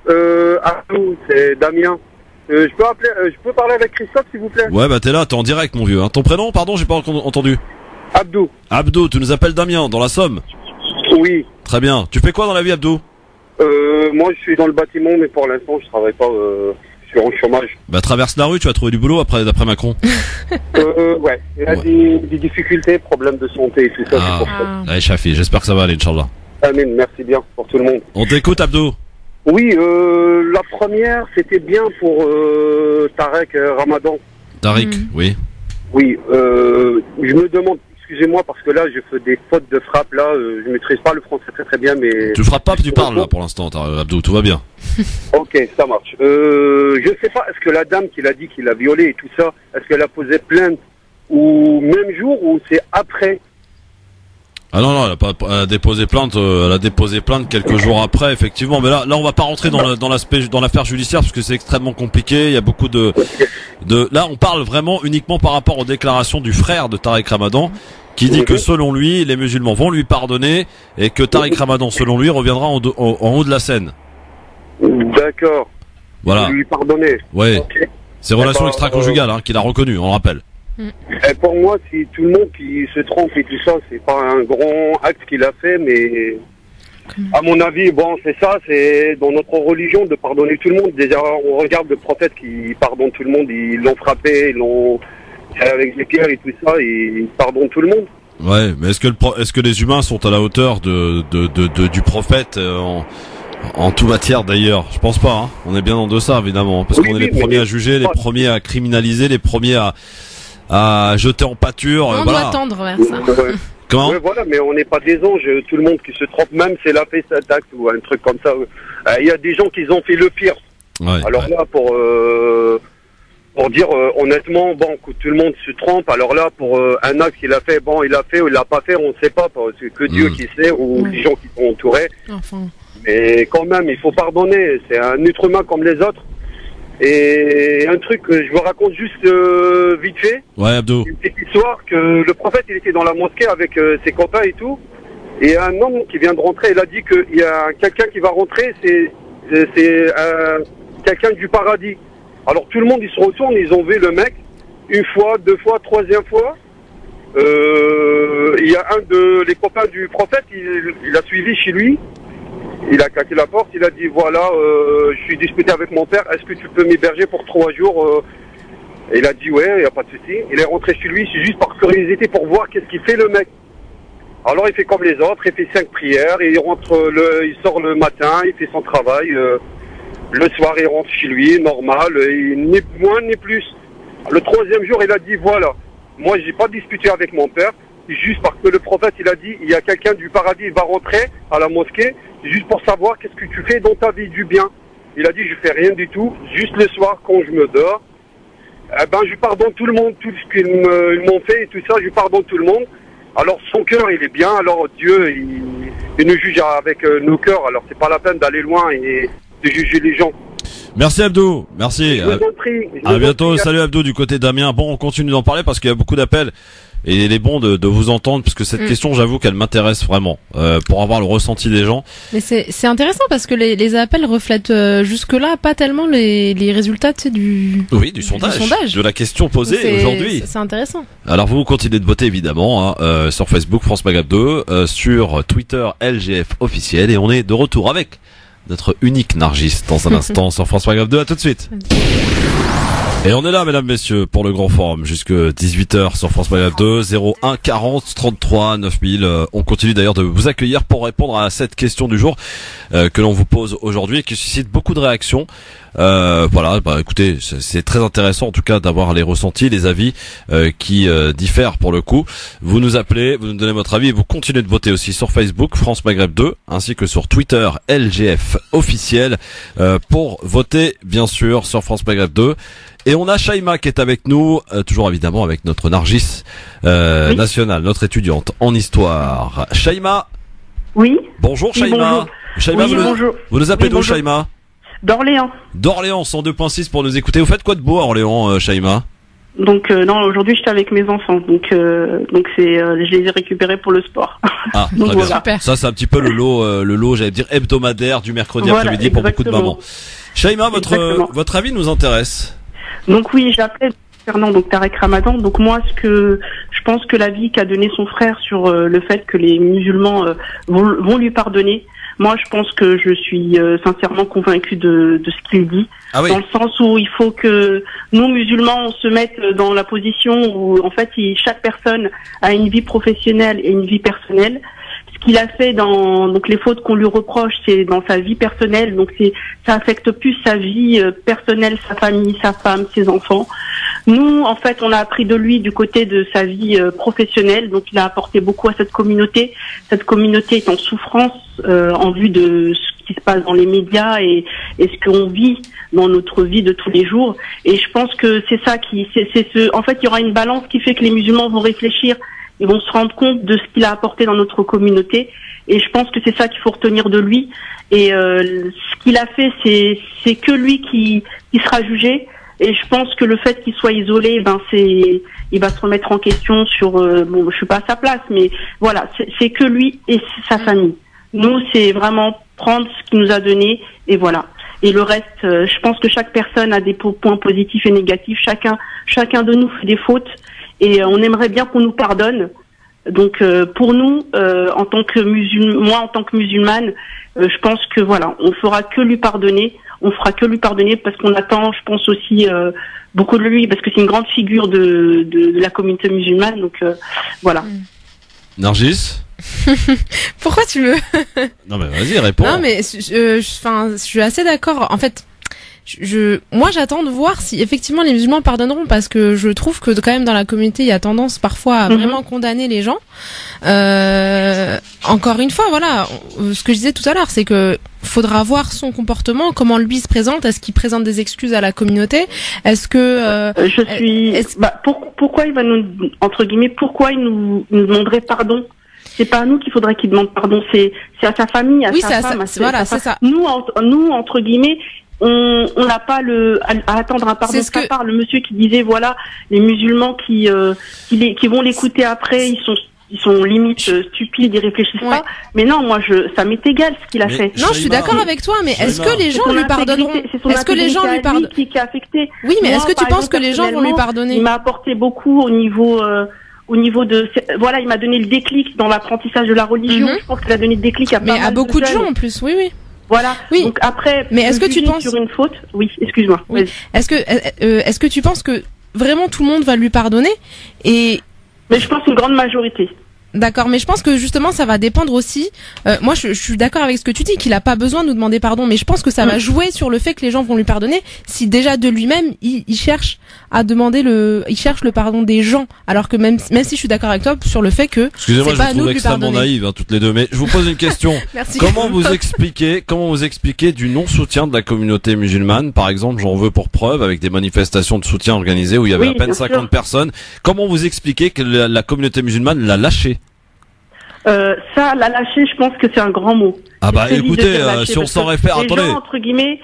Abdou, c'est Damien. Je peux parler avec Christophe, s'il vous plaît? Ouais, bah t'es là, t'es en direct, mon vieux. Hein. Ton prénom, pardon, j'ai pas entendu. Abdou. Abdou, tu nous appelles Damien, dans la Somme. Oui. Très bien. Tu fais quoi dans la vie, Abdou? Moi, je suis dans le bâtiment, mais pour l'instant, je travaille pas. Je suis en chômage. Bah traverse la rue, tu vas trouver du boulot d'après Macron. Ouais. Il y a des difficultés, problèmes de santé et tout ça. C'est pour ça. Allez, Chafi, j'espère que ça va aller, Inch'Allah. Amen, merci bien pour tout le monde. On t'écoute, Abdou. Oui, la première, c'était bien pour Tariq Ramadan. Tariq, oui. Oui, je me demande, excusez-moi, parce que là, je fais des fautes de frappe, là, je maîtrise pas le français très bien, mais... Tu frappes pas, tu parles, là, pour l'instant, Abdou, tout va bien. Ok, ça marche. Je sais pas, est-ce que la dame qui l'a dit qu'il a violé et tout ça, est-ce qu'elle a posé plainte ou même jour ou c'est après? Ah non, elle a déposé plainte, quelques jours après, effectivement. Mais là, on va pas rentrer dans l'affaire judiciaire parce que c'est extrêmement compliqué. Il y a beaucoup là, on parle vraiment uniquement par rapport aux déclarations du frère de Tariq Ramadan, qui dit que selon lui, les musulmans vont lui pardonner et que Tariq Ramadan, selon lui, reviendra en haut de la scène. D'accord. Voilà. Lui pardonner. Ouais. Okay. C'est relations extra-conjugales, qu'il a reconnu, on le rappelle. Et pour moi, si tout le monde qui se trompe et tout ça, c'est pas un grand acte qu'il a fait, mais à mon avis, bon, c'est ça, c'est dans notre religion de pardonner tout le monde. Déjà, on regarde le prophète qui pardonne tout le monde, ils l'ont frappé, ils l'ont avec les pierres et tout ça, ils pardonnent tout le monde. Ouais, mais est-ce que les humains sont à la hauteur du prophète en tout matière d'ailleurs? Je pense pas, hein. On est bien en deçà évidemment, parce qu'on est les premiers à juger, les premiers à criminaliser, les premiers à jeter en pâture. On doit tendre vers ça. Comment? Ouais, voilà, mais on n'est pas des anges, tout le monde qui se trompe, même s'il a fait cet acte ou un truc comme ça. Il y a des gens qui ont fait le pire. Ouais, alors là, pour dire honnêtement, bon, que tout le monde se trompe. Alors là, pour un acte qu'il a fait, bon, il a fait ou il l'a pas fait, on ne sait pas. C'est que Dieu qui sait ou les gens qui sont entourés. Enfin. Mais quand même, il faut pardonner. C'est un être humain comme les autres. Et un truc que je vous raconte juste vite fait. Ouais, Abdou. Une petite histoire que le prophète, il était dans la mosquée avec ses copains et tout. Et un homme qui vient de rentrer, il a dit qu'il y a quelqu'un qui va rentrer, c'est quelqu'un du paradis. Alors tout le monde, ils se retournent, ils ont vu le mec une fois, deux fois, troisième fois. Il y a un les copains du prophète, il a suivi chez lui. Il a claqué la porte, il a dit voilà, je suis disputé avec mon père, est-ce que tu peux m'héberger pour 3 jours Et il a dit ouais, il n'y a pas de souci. Il est rentré chez lui, c'est juste par curiosité pour voir qu'est-ce qu'il fait le mec. Alors il fait comme les autres, il fait 5 prières, et il sort le matin, il fait son travail. Le soir il rentre chez lui, normal, ni moins ni plus. Le 3e jour il a dit voilà, moi j'ai pas disputé avec mon père, juste parce que le prophète il a dit il y a quelqu'un du paradis, il va rentrer à la mosquée, juste pour savoir qu'est-ce que tu fais dans ta vie du bien. Il a dit je fais rien du tout, juste le soir quand je me dors, je pardonne tout le monde, tout ce qu'ils m'ont fait et tout ça, je pardonne tout le monde. Alors son cœur il est bien, alors Dieu il nous juge avec nos cœurs, alors c'est pas la peine d'aller loin et de juger les gens. Merci Abdou, merci. Je vous en prie. À bientôt, salut Abdou du côté d'Amiens. Bon, on continue d'en parler parce qu'il y a beaucoup d'appels et il est bon de vous entendre parce que cette question, j'avoue qu'elle m'intéresse vraiment pour avoir le ressenti des gens. Mais c'est intéressant parce que les appels reflètent jusque-là pas tellement les résultats du sondage, de la question posée aujourd'hui. C'est intéressant. Alors vous continuez de voter évidemment sur Facebook France Magab 2, sur Twitter LGF officiel et on est de retour avec notre unique Nargis dans un instant sur France Magab 2. À tout de suite. Et on est là, mesdames, messieurs, pour le grand forum, jusque 18h sur France Maghreb 2, 01 40 33 9000. On continue d'ailleurs de vous accueillir pour répondre à cette question du jour que l'on vous pose aujourd'hui et qui suscite beaucoup de réactions. Voilà, écoutez, c'est très intéressant en tout cas d'avoir les ressentis, les avis qui diffèrent pour le coup. Vous nous appelez, vous nous donnez votre avis et vous continuez de voter aussi sur Facebook France Maghreb 2 ainsi que sur Twitter LGF officiel pour voter bien sûr sur France Maghreb 2. Et on a Shaima qui est avec nous, toujours évidemment avec notre Nargis nationale, notre étudiante en histoire. Shaima. Oui. Bonjour Shaima. Bonjour. Shaima, oui, bonjour. Vous nous appelez d'où bonjour. Shaima? D'Orléans. D'Orléans, 102.6 pour nous écouter. Vous faites quoi de beau à Orléans, Shaima? Donc non, aujourd'hui j'étais avec mes enfants, donc c'est, je les ai récupérés pour le sport. Ah, donc, très bien. voilà. Super. Ça c'est un petit peu le lot, j'allais dire hebdomadaire du mercredi Voilà, après-midi pour beaucoup de mamans. Shaima, Exactement. votre avis nous intéresse. Donc oui, j'appelle concernant donc Tarek Ramadan. Donc moi, je pense que l'avis qu'a donné son frère sur le fait que les musulmans vont lui pardonner. Moi, je pense que je suis sincèrement convaincue de ce qu'il dit. Ah oui. Dans le sens où il faut que nous, musulmans, on se mette dans la position où, en fait, chaque personne a une vie professionnelle et une vie personnelle. Ce qu'il a fait donc les fautes qu'on lui reproche, c'est dans sa vie personnelle. Donc ça affecte plus sa vie personnelle, sa famille, sa femme, ses enfants. Nous, en fait, on a appris de lui du côté de sa vie professionnelle. Donc il a apporté beaucoup à cette communauté. Cette communauté est en souffrance en vue de ce qui se passe dans les médias et ce qu'on vit dans notre vie de tous les jours. Et je pense que c'est ça en fait, il y aura une balance qui fait que les musulmans vont réfléchir. Ils vont se rendre compte de ce qu'il a apporté dans notre communauté. Et je pense que c'est ça qu'il faut retenir de lui. Et ce qu'il a fait, c'est que lui qui sera jugé. Et je pense que le fait qu'il soit isolé, il va se remettre en question sur. Bon, je suis pas à sa place, mais voilà, c'est que lui et sa famille. Nous, c'est vraiment prendre ce qu'il nous a donné et voilà. Et le reste, je pense que chaque personne a des points positifs et négatifs. Chacun de nous fait des fautes. Et on aimerait bien qu'on nous pardonne. Donc pour nous, en tant que moi en tant que musulmane, je pense que voilà, on fera que lui pardonner. On fera que lui pardonner parce qu'on attend, je pense aussi beaucoup de lui parce que c'est une grande figure de la communauté musulmane. Donc voilà. Nargis. Pourquoi tu veux? Non mais vas-y, réponds. Non mais je suis assez d'accord. En fait, moi j'attends de voir si effectivement les musulmans pardonneront parce que je trouve que quand même dans la communauté il y a tendance parfois à vraiment condamner les gens. Encore une fois, voilà, ce que je disais tout à l'heure, c'est que faudra voir son comportement, comment lui se présente, est-ce qu'il présente des excuses à la communauté, est-ce que pourquoi il va nous entre guillemets pourquoi il nous demanderait pardon? C'est pas à nous qu'il faudrait qu'il demande pardon, c'est à sa famille, à sa femme. Voilà, c'est ça. Nous entre guillemets on n'a pas à attendre un pardon de sa part. Le monsieur qui disait voilà les musulmans qui vont l'écouter après ils sont limite stupides, ils réfléchissent pas. Mais non, moi ça m'est égal ce qu'il a fait. Non, je suis d'accord avec toi, mais est-ce que les gens lui pardonneront? Est-ce que les gens lui pardonnent? Qui est affecté. Oui, mais est-ce que tu penses que les gens vont lui pardonner? Il m'a apporté beaucoup au niveau de voilà, il m'a donné le déclic dans l'apprentissage de la religion. Je pense qu'il a donné le déclic à à beaucoup de gens en plus. Oui. Voilà. Oui. Donc après, mais est-ce que tu penses sur une faute? Oui, excuse-moi. Oui. Est-ce que tu penses que vraiment tout le monde va lui pardonner? Mais je pense une grande majorité. D'accord, mais je pense que justement ça va dépendre aussi. Moi, je suis d'accord avec ce que tu dis, qu'il a pas besoin de nous demander pardon, mais je pense que ça va jouer sur le fait que les gens vont lui pardonner si déjà de lui-même il cherche à demander il cherche le pardon des gens, alors que même si je suis d'accord avec toi sur le fait que excusez-moi, c'est pas à nous de lui extrêmement pardonner. naïve toutes les deux, mais je vous pose une question. Merci. Comment vous expliquez du non-soutien de la communauté musulmane? Par exemple, j'en veux pour preuve avec des manifestations de soutien organisées où il y avait à peine 50 personnes. Comment vous expliquez que la communauté musulmane l'a lâché? Ça, la lâcher, je pense que c'est un grand mot. Ah bah écoutez, si on s'en réfère, attendez. Les gens, entre guillemets,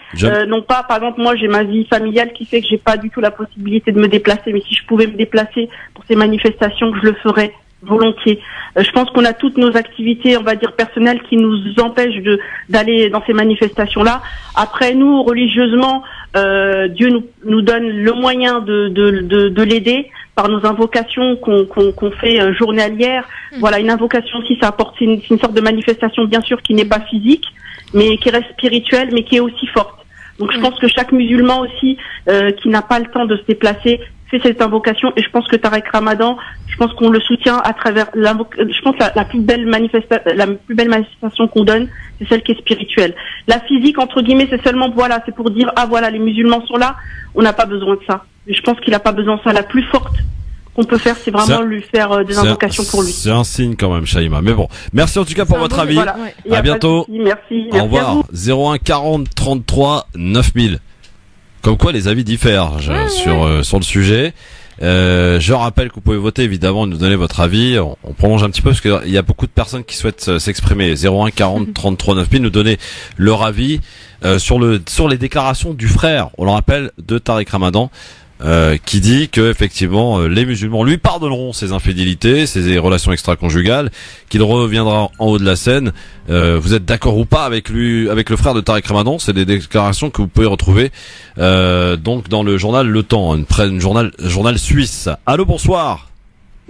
non pas, par exemple, moi j'ai ma vie familiale qui fait que j'ai pas du tout la possibilité de me déplacer, mais si je pouvais me déplacer pour ces manifestations, je le ferais volontiers. Je pense qu'on a toutes nos activités, on va dire personnelles, qui nous empêchent d'aller dans ces manifestations-là. Après, nous, religieusement, Dieu nous donne le moyen de l'aider par nos invocations qu'on fait journalières. Voilà, une invocation aussi, ça apporte une sorte de manifestation, bien sûr, qui n'est pas physique, mais qui reste spirituelle, mais qui est aussi forte. Donc je pense que chaque musulman aussi qui n'a pas le temps de se déplacer fait cette invocation, et je pense que Tarek Ramadan, je pense qu'on le soutient à travers je pense la plus belle manifestation qu'on donne, c'est celle qui est spirituelle. La physique entre guillemets, c'est seulement c'est pour dire les musulmans sont là, on n'a pas besoin de ça. Mais je pense qu'il n'a pas besoin de ça. La plus forte qu'on peut faire, c'est vraiment lui faire des invocations pour lui. C'est un signe quand même, Shaima. Mais bon, merci en tout cas pour votre avis. Voilà. À bientôt. Merci. Au revoir. 01 40 33 9000. Comme quoi les avis diffèrent sur le sujet. Je rappelle que vous pouvez voter évidemment, nous donner votre avis. On prolonge un petit peu parce qu'il y a beaucoup de personnes qui souhaitent s'exprimer. 01 40 33 9000, nous donner leur avis sur les déclarations du frère, on le rappelle, de Tarek Ramadan. Qui dit que effectivement les musulmans lui pardonneront ses infidélités, ses relations extra-conjugales, qu'il reviendra en haut de la scène. Vous êtes d'accord ou pas avec le frère de Tarek Ramadan? C'est des déclarations que vous pouvez retrouver donc dans le journal Le Temps, un journal suisse. Allô, bonsoir.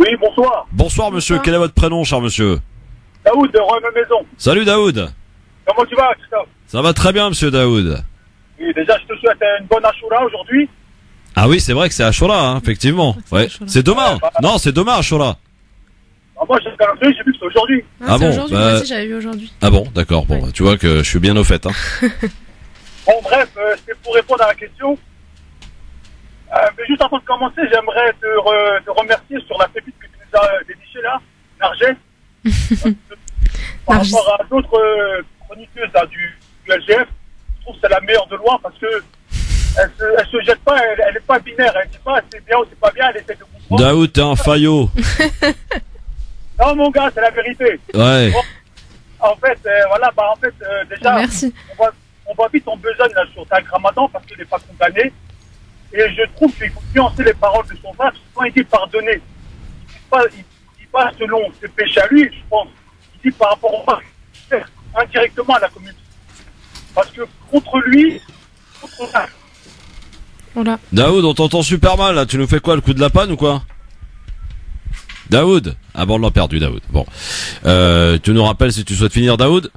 Oui, bonsoir. Bonsoir monsieur, quel est votre prénom, cher monsieur? Daoud de Rome-Maison. Salut Daoud. Comment tu vas, Christophe? Ça va très bien, monsieur Daoud. Oui, déjà je te souhaite une bonne Ashura aujourd'hui. Ah oui, c'est vrai que c'est Ashura, effectivement. Ouais. C'est demain. Non, c'est demain Ashura. Moi, j'ai regardé, j'ai vu que c'est aujourd'hui. Ah bon, aujourd'hui, moi aussi j'avais vu aujourd'hui. Ah bon, d'accord. Bon, tu vois que je suis bien au fait. Bon, bref, c'est pour répondre à la question. Mais juste avant de commencer, j'aimerais te remercier sur la pépite que tu nous as dénichée là, Narges. Par rapport à d'autres chroniqueuses là, du LGF, je trouve que c'est la meilleure de loin parce que elle se jette pas, elle est pas binaire, elle dit pas c'est bien ou c'est pas bien, elle essaie de comprendre. Daoud, t'es un faillot. Non mon gars, c'est la vérité. Ouais. Bon, en fait, déjà, merci. on voit vite en besogne là sur Tarek Ramadan parce qu'il n'est pas condamné. Et je trouve qu'il faut nuancer les paroles de son frère. Quand il dit pardonner, il dit pas selon ses péchés à lui, je pense. Il dit par rapport au mal, indirectement à la communauté. Parce que contre lui, Voilà. Daoud, on t'entend super mal là, tu nous fais quoi, le coup de la panne ou quoi? Daoud? Ah bon, on l'a perdu, Daoud. Bon. Tu nous rappelles si tu souhaites finir, Daoud?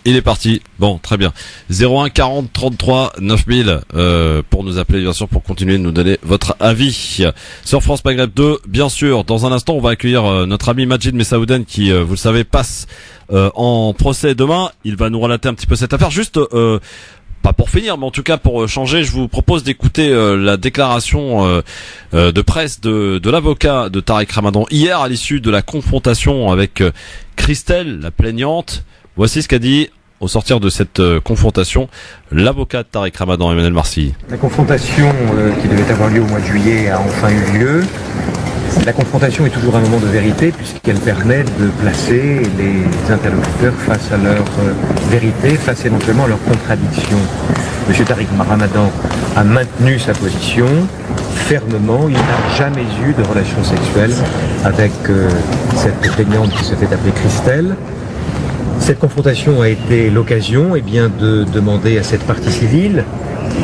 Il est parti. Bon, très bien. 01 40 33 9000 pour nous appeler, bien sûr, pour continuer de nous donner votre avis sur France Maghreb 2. Bien sûr, dans un instant, on va accueillir notre ami Majid Messaouden qui, vous le savez, passe en procès demain. Il va nous relater un petit peu cette affaire. Juste... pas pour finir, mais en tout cas pour changer, je vous propose d'écouter la déclaration de presse de l'avocat de Tarek Ramadan hier à l'issue de la confrontation avec Christelle, la plaignante. Voici ce qu'a dit au sortir de cette confrontation l'avocat de Tarek Ramadan, Emmanuel Marcy. La confrontation qui devait avoir lieu au mois de juillet a enfin eu lieu. La confrontation est toujours un moment de vérité puisqu'elle permet de placer les interlocuteurs face à leur vérité, face éventuellement à leurs contradictions. M. Tarek Ramadan a maintenu sa position fermement. Il n'a jamais eu de relation sexuelle avec cette plaignante qui se fait appeler Christelle. Cette confrontation a été l'occasion de demander à cette partie civile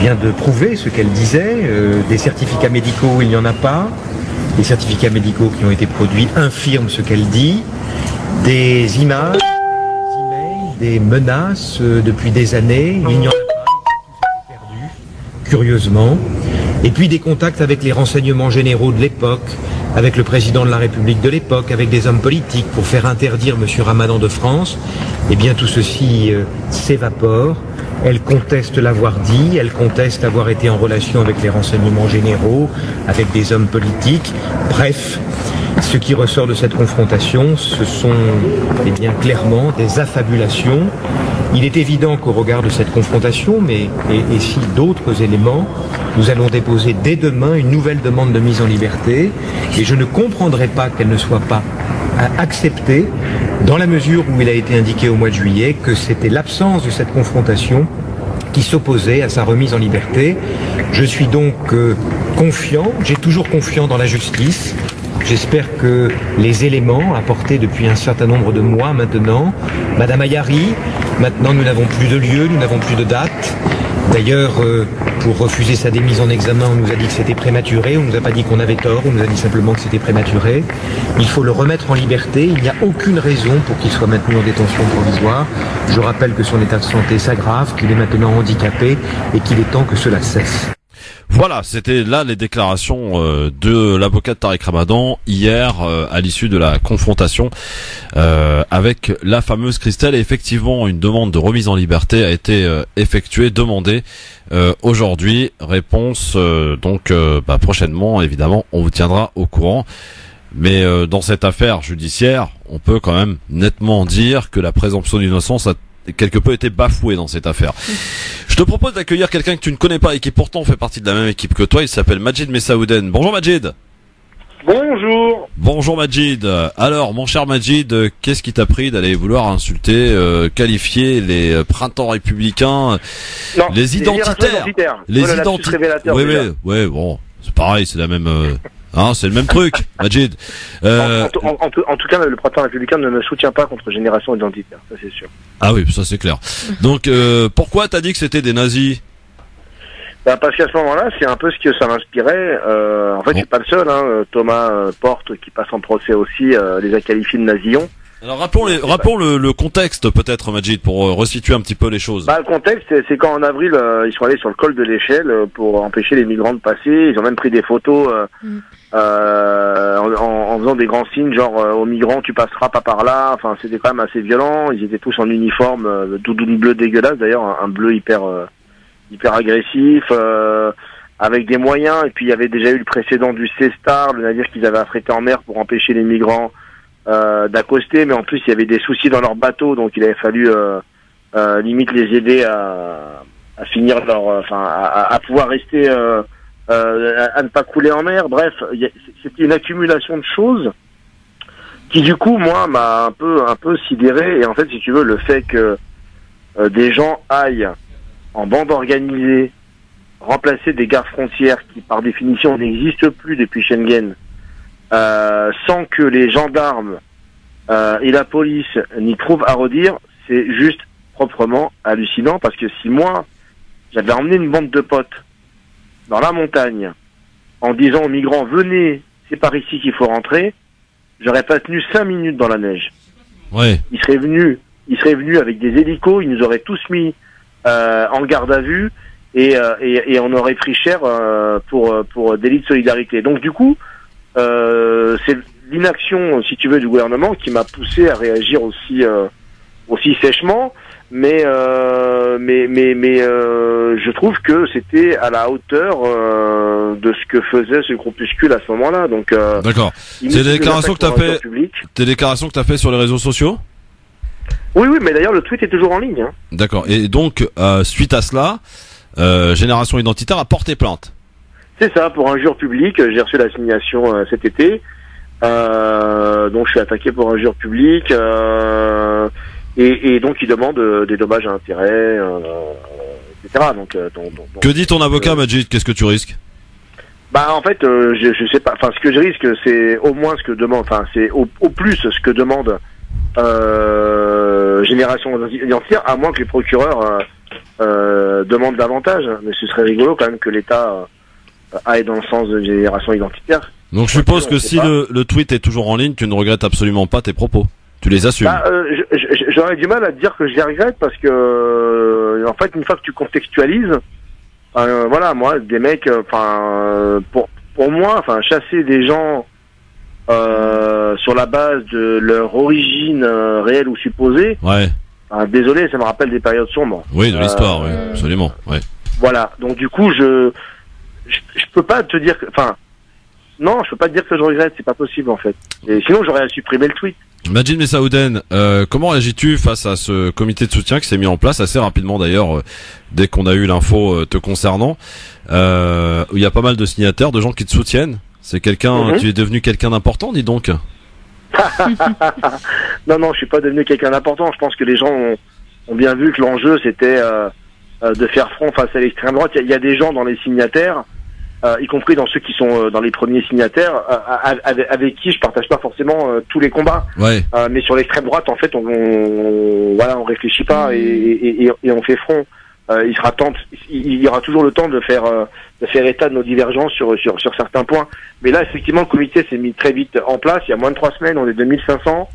de prouver ce qu'elle disait, des certificats médicaux où il n'y en a pas. Les certificats médicaux qui ont été produits infirment ce qu'elle dit. Des images, des emails, des menaces depuis des années. Il n'y en a pas, tout s'est perdu, curieusement. Et puis des contacts avec les renseignements généraux de l'époque, avec le président de la République de l'époque, avec des hommes politiques pour faire interdire M. Ramadan de France. Eh bien tout ceci s'évapore. Elle conteste l'avoir dit, elle conteste avoir été en relation avec les renseignements généraux, avec des hommes politiques. Bref, ce qui ressort de cette confrontation, ce sont clairement des affabulations. Il est évident qu'au regard de cette confrontation, et si d'autres éléments, nous allons déposer dès demain une nouvelle demande de mise en liberté. Et je ne comprendrai pas qu'elle ne soit pas acceptée, dans la mesure où il a été indiqué au mois de juillet que c'était l'absence de cette confrontation qui s'opposait à sa remise en liberté. Je suis donc confiant, j'ai toujours confiance dans la justice. J'espère que les éléments apportés depuis un certain nombre de mois maintenant, Madame Ayari, maintenant nous n'avons plus de lieu, nous n'avons plus de date, D'ailleurs, pour refuser sa démise en examen, on nous a dit que c'était prématuré, on nous a pas dit qu'on avait tort, on nous a dit simplement que c'était prématuré. Il faut le remettre en liberté, il n'y a aucune raison pour qu'il soit maintenu en détention provisoire. Je rappelle que son état de santé s'aggrave, qu'il est maintenant handicapé et qu'il est temps que cela cesse. Voilà, c'était là les déclarations de l'avocat de Tariq Ramadan hier à l'issue de la confrontation avec la fameuse Christelle. Et effectivement, une demande de remise en liberté a été demandée aujourd'hui. Réponse donc prochainement, évidemment, on vous tiendra au courant. Mais dans cette affaire judiciaire, on peut quand même nettement dire que la présomption d'innocence a quelque peu été bafouée dans cette affaire. Je te propose d'accueillir quelqu'un que tu ne connais pas et qui pourtant fait partie de la même équipe que toi. Il s'appelle Majid Messaouden. Bonjour Majid. Bonjour. Bonjour Majid. Alors mon cher Majid, qu'est-ce qui t'a pris d'aller vouloir insulter, qualifier les printemps républicains, Non, les identitaires, les voilà, identitaires. Oui, bon, c'est pareil, c'est la même. C'est le même truc, Majid. En tout cas, le printemps républicain ne me soutient pas contre Génération Identitaire, ça c'est sûr. Ah oui, ça c'est clair. Donc, pourquoi t'as dit que c'était des nazis? Parce qu'à ce moment-là, c'est un peu ce que ça m'inspirait. En fait, je suis pas le seul. Thomas Porte, qui passe en procès aussi, les a qualifiés de nazillons. Alors rappelons le contexte peut-être, Majid, pour resituer un petit peu les choses. Le contexte, c'est quand en avril, ils sont allés sur le col de l'Échelle pour empêcher les migrants de passer. Ils ont même pris des photos en faisant des grands signes, genre aux migrants tu passeras pas par là. Enfin, c'était quand même assez violent. Ils étaient tous en uniforme, doudoune bleu dégueulasse d'ailleurs, un bleu hyper agressif, avec des moyens. Et puis il y avait déjà eu le précédent du C-Star, le navire qu'ils avaient affrété en mer pour empêcher les migrants d'accoster, mais en plus il y avait des soucis dans leur bateau, donc il avait fallu limite les aider à finir leur, à pouvoir rester, à ne pas couler en mer. Bref, c'était une accumulation de choses qui du coup moi m'a un peu sidéré. Et en fait, si tu veux, le fait que des gens aillent en bande organisée remplacer des gardes frontières qui par définition n'existent plus depuis Schengen, sans que les gendarmes et la police n'y trouvent à redire, c'est juste proprement hallucinant. Parce que si moi, j'avais emmené une bande de potes dans la montagne en disant aux migrants « Venez, c'est par ici qu'il faut rentrer », j'aurais pas tenu 5 minutes dans la neige. Ouais. Ils seraient venus avec des hélicos, ils nous auraient tous mis en garde à vue et on aurait pris cher pour délit de solidarité. Donc du coup, c'est l'inaction, si tu veux, du gouvernement qui m'a poussé à réagir aussi sèchement, mais je trouve que c'était à la hauteur de ce que faisait ce groupuscule à ce moment-là. Donc d'accord. C'est des déclarations que t'as fait. Des déclarations que t'as fait sur les réseaux sociaux? Oui, mais d'ailleurs le tweet est toujours en ligne. D'accord. Et donc suite à cela, Génération Identitaire a porté plainte. C'est ça, pour injure publique. J'ai reçu l'assignation cet été. Donc je suis attaqué pour injure publique. Et donc il demande des dommages à intérêt, etc. Donc, que dit ton avocat, Majid? Qu'est-ce que tu risques? En fait, je sais pas. Enfin, ce que je risque, c'est au moins ce que demande. Enfin, c'est au plus ce que demande Génération Identitaire, à moins que les procureurs demandent davantage. Mais ce serait rigolo quand même que l'État aille dans le sens de Génération Identitaire. Donc je suppose que si le tweet est toujours en ligne, tu ne regrettes absolument pas tes propos. Tu les assumes. J'aurais du mal à te dire que je les regrette parce que en fait, une fois que tu contextualises, voilà, moi, des mecs, pour moi, chasser des gens sur la base de leur origine réelle ou supposée. Ouais. Désolé, ça me rappelle des périodes sombres. Oui, de l'histoire, oui, absolument. Ouais. Voilà. Donc du coup, je peux pas te dire que, non, je peux pas te dire que je regrette, c'est pas possible en fait. Et sinon, j'aurais supprimé le tweet. Majid Messaouden, comment réagis-tu face à ce comité de soutien qui s'est mis en place assez rapidement d'ailleurs, dès qu'on a eu l'info te concernant, où il y a pas mal de signataires, de gens qui te soutiennent? C'est quelqu'un, tu es devenu quelqu'un d'important, dis donc. Non, je suis pas devenu quelqu'un d'important. Je pense que les gens ont bien vu que l'enjeu c'était de faire front face à l'extrême droite. Il y a des gens dans les signataires, y compris dans ceux qui sont dans les premiers signataires, avec qui je partage pas forcément tous les combats. Ouais. Mais sur l'extrême droite, en fait, on réfléchit pas et on fait front. il y aura toujours le temps de faire état de nos divergences sur certains points. Mais là, effectivement, le comité s'est mis très vite en place. Il y a moins de 3 semaines, on est 2500.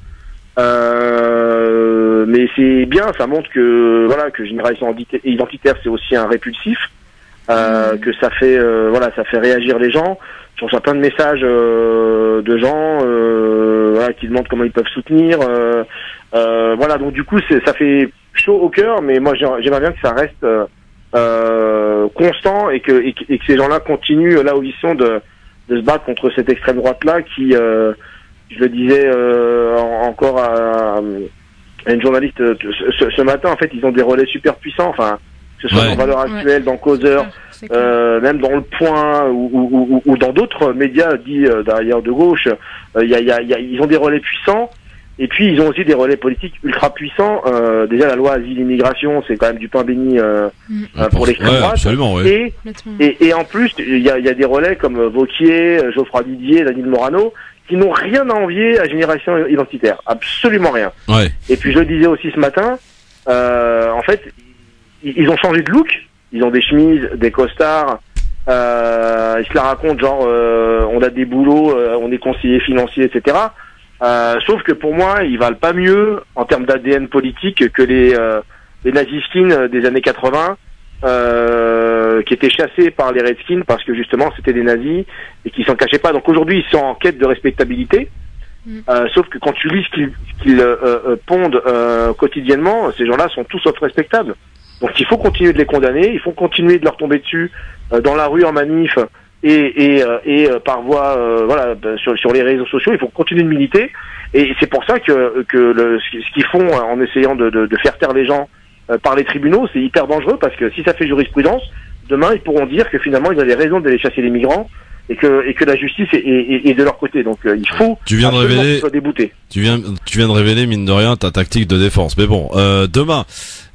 Mais c'est bien, ça montre que généralisation identitaire, c'est aussi un répulsif, que ça fait réagir les gens. Je reçois plein de messages de gens qui demandent comment ils peuvent soutenir. Donc du coup, ça fait chaud au cœur, mais moi j'aimerais bien que ça reste constant et que ces gens-là continuent là où ils sont de se battre contre cette extrême droite-là qui, je le disais encore à une journaliste ce matin, en fait, ils ont des relais super puissants, enfin, que ce soit dans Valeurs Actuelles, dans Causeur, même dans Le Point ou dans d'autres médias dits d'ailleurs de gauche, ils ont des relais puissants. Et puis ils ont aussi des relais politiques ultra puissants. Déjà la loi asile-immigration, c'est quand même du pain béni pour l'extrême droite. Absolument, et en plus, il y a des relais comme Wauquiez, Geoffroy Didier, Daniel Morano, qui n'ont rien à envier à Génération Identitaire, absolument rien. Ouais. Et puis je le disais aussi ce matin, en fait, ils ont changé de look. Ils ont des chemises, des costards. Ils se la racontent genre, on a des boulots, on est conseiller financier, etc. Sauf que pour moi, ils valent pas mieux en termes d'ADN politique que les nazis-skins des années 80, qui étaient chassés par les Redskins parce que justement c'était des nazis et qui s'en cachaient pas. Donc aujourd'hui, ils sont en quête de respectabilité. Sauf que quand tu lis ce qu'ils pondent quotidiennement, ces gens-là sont tous sauf respectables. Donc il faut continuer de les condamner, il faut continuer de leur tomber dessus dans la rue en manif. Et par voie sur les réseaux sociaux, il faut continuer de militer et c'est pour ça que ce qu'ils font en essayant de faire taire les gens par les tribunaux, c'est hyper dangereux parce que si ça fait jurisprudence, demain ils pourront dire que finalement ils avaient raison d'aller chasser les migrants et que la justice est de leur côté. Donc il faut qu'ils soient déboutés. Tu viens de révéler mine de rien ta tactique de défense. Mais bon, demain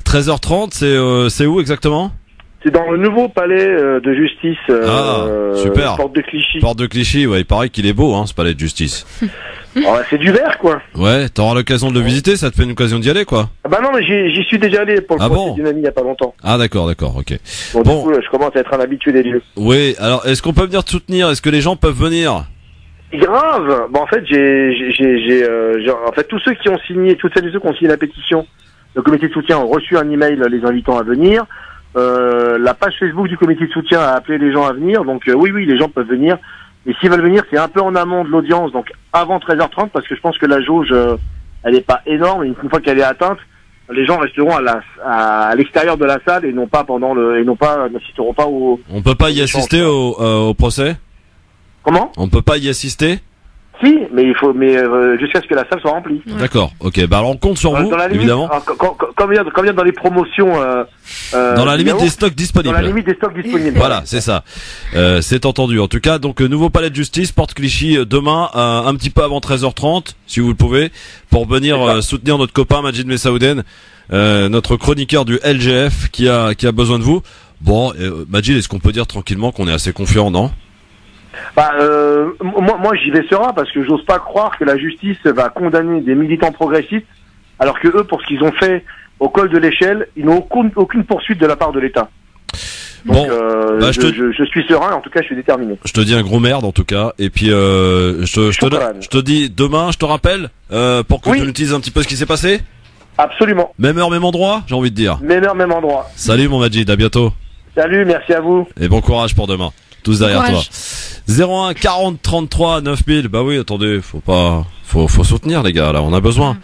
13h30, c'est où exactement ? C'est dans le nouveau palais de justice, super. Porte de Clichy. Porte de Clichy, ouais, il paraît qu'il est beau, ce palais de justice. C'est du verre, quoi. Ouais, t'auras l'occasion de le visiter, ça te fait une occasion d'y aller, quoi. Ah bah non, mais j'y suis déjà allé pour le procès d'une amie il y a pas longtemps. Ah d'accord, ok. Bon, du coup, je commence à être un habitué des lieux. Oui, alors est-ce qu'on peut venir te soutenir ? Est-ce que les gens peuvent venir ? Grave. Bon, en fait, en fait, tous ceux qui ont signé, toutes celles et ceux qui ont signé la pétition, le comité de soutien ont reçu un email les invitant à venir. La page Facebook du comité de soutien a appelé les gens à venir, donc oui, les gens peuvent venir. Et s'ils veulent venir, c'est un peu en amont de l'audience, donc avant 13h30, parce que je pense que la jauge, elle est pas énorme. Et une fois qu'elle est atteinte, les gens resteront à l'extérieur de la salle et non pas n'assisteront pas au. On peut pas y assister au procès ? Comment ? On peut pas y assister ? Si, mais jusqu'à ce que la salle soit remplie. Ouais. D'accord, ok. Bah alors on compte sur vous, évidemment. Comme il y a dans les promotions. Dans la limite des stocks disponibles. Dans la limite des stocks disponibles. Voilà, c'est ça. C'est entendu. En tout cas, donc nouveau palais de justice, Porte Clichy demain, un petit peu avant 13h30, si vous le pouvez, pour venir soutenir notre copain Majid Messaouden, notre chroniqueur du LGF, qui a besoin de vous. Bon, Majid, est-ce qu'on peut dire tranquillement qu'on est assez confiant, non ? Moi j'y vais serein parce que j'ose pas croire que la justice va condamner des militants progressistes alors que eux, pour ce qu'ils ont fait au col de l'échelle, ils n'ont aucune poursuite de la part de l'État. Donc je suis serein, en tout cas je suis déterminé. Je te dis un gros merde en tout cas, et puis je te dis demain, je te rappelle pour que tu nous dises un petit peu ce qui s'est passé. Absolument. Même heure, même endroit, j'ai envie de dire. Même heure, même endroit. Salut mon Majid, à bientôt. Salut, merci à vous. Et bon courage pour demain. Tous derrière toi. 01 40 33 9000. Bah oui, attendez, faut soutenir les gars là, on a besoin.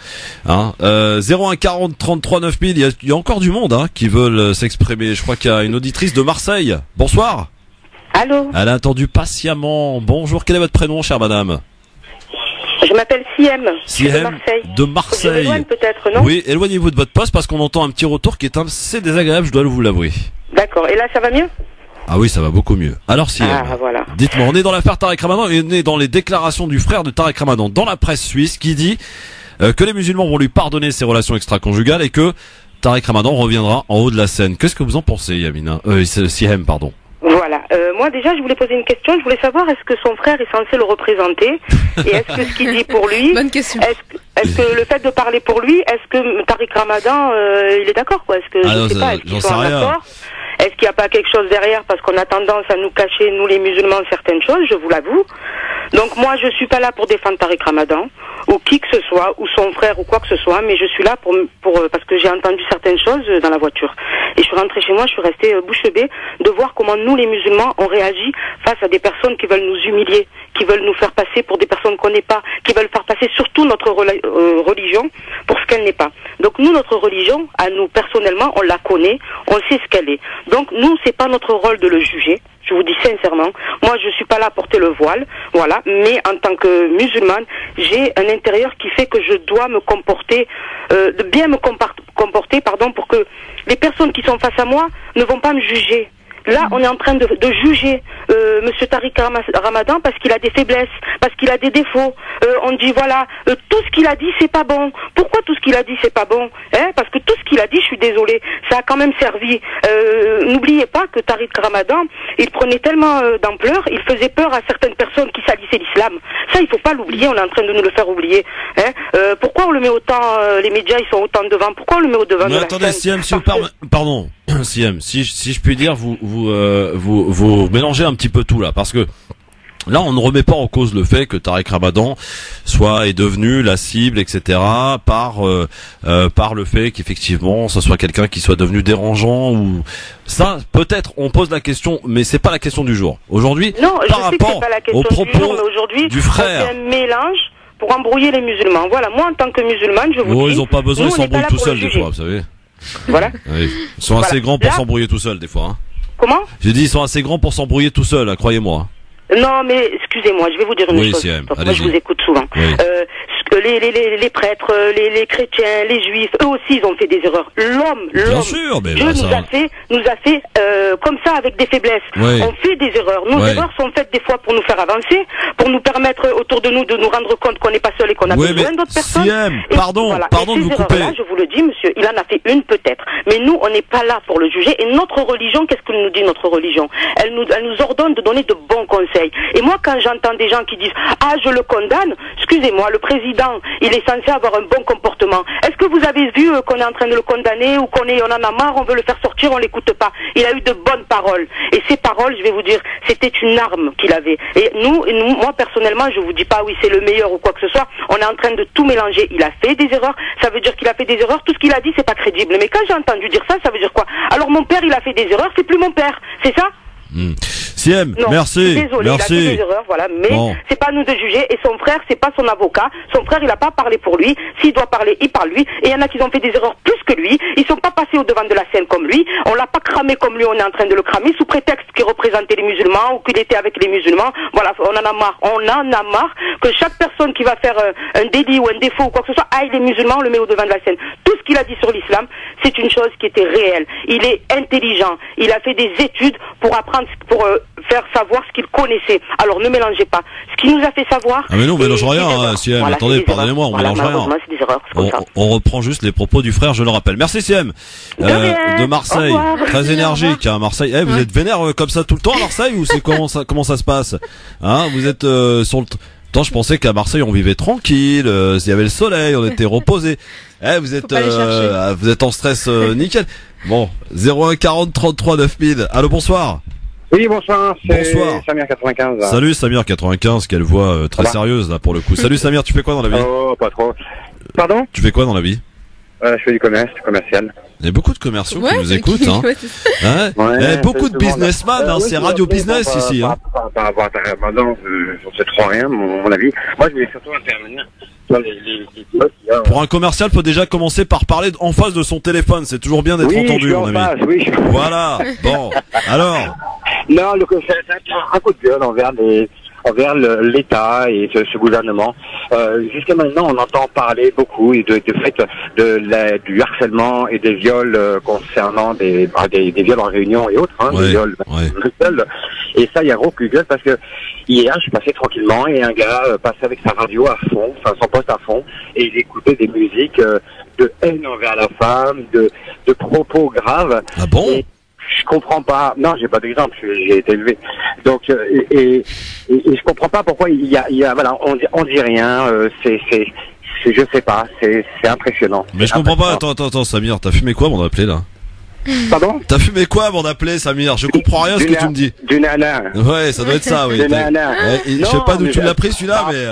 01 40 33 9000. Il y a encore du monde qui veulent s'exprimer. Je crois qu'il y a une auditrice de Marseille. Bonsoir. Allô. Elle a attendu patiemment. Bonjour, quel est votre prénom, chère madame? Je m'appelle Siem. De Marseille. Peut-être, non? Oui, éloignez-vous de votre poste parce qu'on entend un petit retour qui est assez désagréable, je dois vous l'avouer. D'accord. Et là, ça va mieux? Ah oui, ça va beaucoup mieux. Alors Siem, voilà. Dites-moi, on est dans l'affaire Tarek Ramadan et on est dans les déclarations du frère de Tarek Ramadan dans la presse suisse qui dit que les musulmans vont lui pardonner ses relations extra-conjugales et que Tarek Ramadan reviendra en haut de la scène. Qu'est-ce que vous en pensez, Siem, pardon? Voilà. Moi déjà, je voulais poser une question. Je voulais savoir est-ce que son frère est censé le représenter et est-ce que ce qu'il dit pour lui, bonne question. Est-ce que le fait de parler pour lui, est-ce que Tariq Ramadan, il est d'accord, quoi? Est-ce que non, je sais pas, est-ce j'en qu'ils sais sont en rien. accord? Est-ce qu'il n'y a pas quelque chose derrière? Parce qu'on a tendance à nous cacher, nous les musulmans, certaines choses, je vous l'avoue. Donc moi, je suis pas là pour défendre Tariq Ramadan, ou qui que ce soit, ou son frère, ou quoi que ce soit, mais je suis là pour parce que j'ai entendu certaines choses dans la voiture. Et je suis rentrée chez moi, je suis restée bouche bée de voir comment nous, les musulmans, on réagit face à des personnes qui veulent nous humilier, qui veulent nous faire passer pour des personnes qu'on n'est pas, qui veulent faire passer surtout notre religion pour ce qu'elle n'est pas. Donc nous, notre religion, à nous personnellement, on la connaît, on sait ce qu'elle est. Donc nous, c'est pas notre rôle de le juger. Je vous dis sincèrement, moi je suis pas là à porter le voile, voilà, mais en tant que musulmane, j'ai un intérieur qui fait que je dois me comporter, de bien me comporter, pour que les personnes qui sont face à moi ne vont pas me juger. Là, on est en train de juger Monsieur Tariq Ramadan parce qu'il a des faiblesses, parce qu'il a des défauts. On dit voilà, tout ce qu'il a dit c'est pas bon. Pourquoi tout ce qu'il a dit c'est pas bon? Parce que tout ce qu'il a dit, je suis désolée, ça a quand même servi. N'oubliez pas que Tariq Ramadan, il prenait tellement d'ampleur, il faisait peur à certaines personnes qui salissaient l'islam. Ça, il faut pas l'oublier. On est en train de nous le faire oublier. Pourquoi on le met autant? Les médias, ils sont autant devant. Pourquoi on le met au devant de la attendez, scène? Siem, si pardon, Siem, si je puis dire, vous mélangez un petit peu tout là, parce que là, on ne remet pas en cause le fait que Tariq Ramadan est devenu la cible, etc. par le fait qu'effectivement, ce soit quelqu'un qui soit devenu dérangeant ou ça. Peut-être, on pose la question, mais c'est pas la question du jour. Aujourd'hui, non, par je sais que c'est pas la question aux propos du jour, mais aujourd'hui, du frère, on fait un mélange pour embrouiller les musulmans. Voilà, moi en tant que musulmane, je vous dis, ils ont pas besoin, nous, ils s'embrouillent tout seuls des fois, vous savez. Voilà. Oui. Ils sont assez grands pour s'embrouiller tout seuls des fois. Hein. Comment? J'ai dit ils sont assez grands pour s'embrouiller tout seuls, hein, croyez-moi. Non, mais excusez-moi, je vais vous dire une chose. Moi, je vous écoute souvent. Oui. Les prêtres, les chrétiens, les juifs, eux aussi, ils ont fait des erreurs. L'homme, Dieu nous a fait comme ça avec des faiblesses. Oui. On fait des erreurs. Nos erreurs sont faites des fois pour nous faire avancer, pour nous permettre autour de nous de nous rendre compte qu'on n'est pas seul et qu'on a besoin d'autres personnes. Pardon de vous couper. Là, je vous le dis, monsieur, il en a fait une peut-être. Mais nous, on n'est pas là pour le juger. Et notre religion, qu'est-ce que nous dit notre religion? Elle nous ordonne de donner de bons conseils. Et moi, quand j'entends des gens qui disent « Ah, je le condamne », excusez-moi, le président, il est censé avoir un bon comportement. Est-ce que vous avez vu qu'on est en train de le condamner ou on en a marre, on veut le faire sortir, on l'écoute pas? Il a eu de bonnes paroles. Et ces paroles, je vais vous dire, c'était une arme qu'il avait. Et nous, moi, personnellement, je vous dis pas oui, c'est le meilleur ou quoi que ce soit. On est en train de tout mélanger. Il a fait des erreurs. Ça veut dire qu'il a fait des erreurs. Tout ce qu'il a dit, c'est pas crédible. Mais quand j'ai entendu dire ça, ça veut dire quoi? Alors mon père, il a fait des erreurs, c'est plus mon père. C'est ça? Siem, merci. Désolé, merci. Il a fait des erreurs, voilà, mais c'est pas à nous de juger. Et son frère, c'est pas son avocat. Son frère, il a pas parlé pour lui. S'il doit parler, il parle lui. Et il y en a qui ont fait des erreurs plus que lui. Ils sont pas passés au devant de la scène comme lui. On l'a pas cramé comme lui. On est en train de le cramer sous prétexte qu'il représentait les musulmans ou qu'il était avec les musulmans. Voilà, on en a marre. On en a marre que chaque personne qui va faire un délit ou un défaut ou quoi que ce soit aille les musulmans, on le met au devant de la scène. Tout ce qu'il a dit sur l'islam, c'est une chose qui était réelle. Il est intelligent. Il a fait des études pour apprendre, pour faire savoir ce qu'il connaissait. Alors ne mélangez pas. Ce qui nous a fait savoir... Ah mais non, on mélange rien, hein, Siem. Voilà, attendez, pardonnez-moi, on mélange rien. C'est des erreurs, on reprend juste les propos du frère, je le rappelle. Merci Siem. De Marseille. Très énergique, hein, Marseille. Vous êtes vénère comme ça tout le temps à Marseille ou c'est comment ça se passe? Hein, vous êtes sur le... Tant je pensais qu'à Marseille on vivait tranquille, il y avait le soleil, on était reposé. Vous êtes en stress nickel. Bon, 01 40 33 9000. Allô, bonsoir. Oui, bonsoir, c'est Bonsoir. Samir 95. Salut Samir 95, quelle voix très sérieuse là pour le coup. Salut Samir, tu fais quoi dans la vie? Oh, pas trop. Pardon? Tu fais quoi dans la vie? Je fais du commercial. Il y a beaucoup de commerciaux qui nous écoutent, hein. Beaucoup de businessmen, hein, c'est radio business ici. Hein. Par rapport à Ramadan, je ne sais trop rien, mon avis. Moi, je voulais surtout intervenir sur les Pour un commercial, faut déjà commencer par parler en face de son téléphone. C'est toujours bien d'être entendu, mon ami. Voilà. Bon. Alors. Non, c'est un coup de gueule envers l'État et ce gouvernement. Jusqu'à maintenant, on entend parler beaucoup du fait du harcèlement et des viols concernant des viols en réunion et autres, des viols. Et ça, il y a gros coup de gueule parce que hier, je passais tranquillement et un gars passait avec sa radio à fond, enfin son poste à fond, et il écoutait des musiques de haine envers la femme, de propos graves. Ah bon? Je comprends pas. Non, j'ai pas d'exemple. J'ai été élevé. Donc et je comprends pas pourquoi il y a voilà, on dit rien. je sais pas, c'est impressionnant. Mais je comprends pas, attends, Samir, t'as fumé quoi avant d'appeler là? Pardon? T'as fumé quoi avant d'appeler, Samir? Je comprends rien à ce que tu me dis. Du nana. Ouais, ça doit être ça, oui. Du nana. Ouais, je sais pas d'où tu l'as pris celui-là, mais...